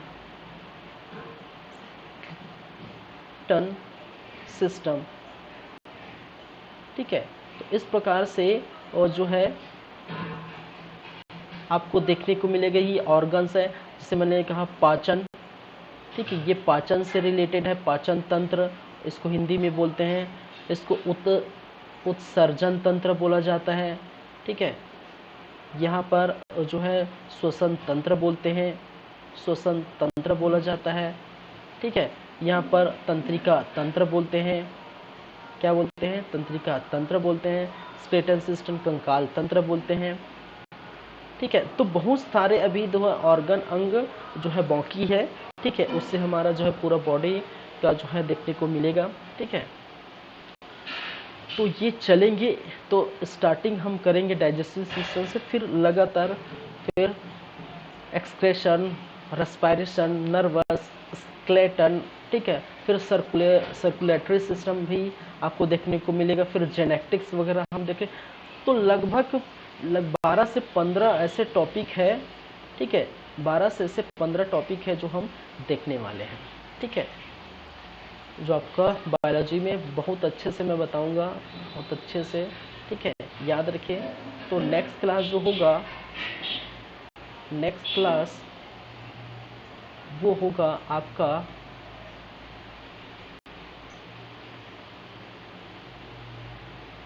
ठीक है, तो इस प्रकार से और जो है आपको देखने को मिलेगा ये ऑर्गन्स है, जैसे मैंने कहा पाचन। ठीक है, ये पाचन से रिलेटेड है, पाचन तंत्र इसको हिंदी में बोलते हैं। इसको उत्सर्जन तंत्र बोला जाता है। ठीक है, यहाँ पर जो है श्वसन तंत्र बोलते हैं, श्वसन तंत्र बोला जाता है। ठीक है, यहाँ पर तंत्रिका तंत्र बोलते हैं, क्या बोलते हैं, तंत्रिका तंत्र बोलते हैं। स्केलेटन सिस्टम कंकाल तंत्र बोलते हैं। ठीक है, तो बहुत सारे अभी जो है ऑर्गन, अंग जो है बाकी है। ठीक है, उससे हमारा जो है पूरा बॉडी का जो है देखने को मिलेगा। ठीक है, तो ये चलेंगे, तो स्टार्टिंग हम करेंगे डाइजेस्टिव सिस्टम से, फिर लगातार फिर एक्सक्रेशन, रेस्पायरेशन, नर्वस, स्केलेटन। ठीक है, फिर सर्कुलेटरी सिस्टम भी आपको देखने को मिलेगा, फिर जेनेटिक्स वगैरह हम देखें। तो लगभग 12 से 15 ऐसे टॉपिक है। ठीक है, 12 से ऐसे 15 टॉपिक है जो हम देखने वाले हैं। ठीक है, जो आपका बायोलॉजी में बहुत अच्छे से मैं बताऊंगा, बहुत अच्छे से। ठीक है, याद रखिए। तो नेक्स्ट क्लास जो होगा, नेक्स्ट क्लास वो होगा आपका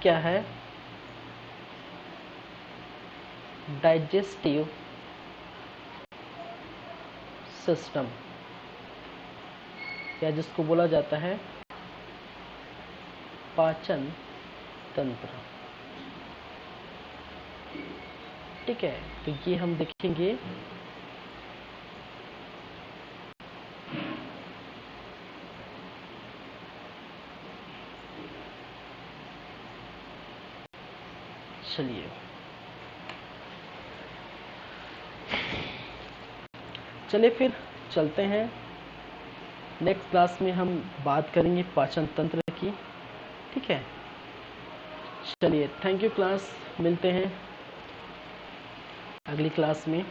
क्या है, डाइजेस्टिव सिस्टम, या जिसको बोला जाता है पाचन तंत्र। ठीक है, तो ये हम देखेंगे। चलिए फिर चलते हैं। नेक्स्ट क्लास में हम बात करेंगे पाचन तंत्र की। ठीक है, चलिए थैंक यू क्लास, मिलते हैं अगली क्लास में।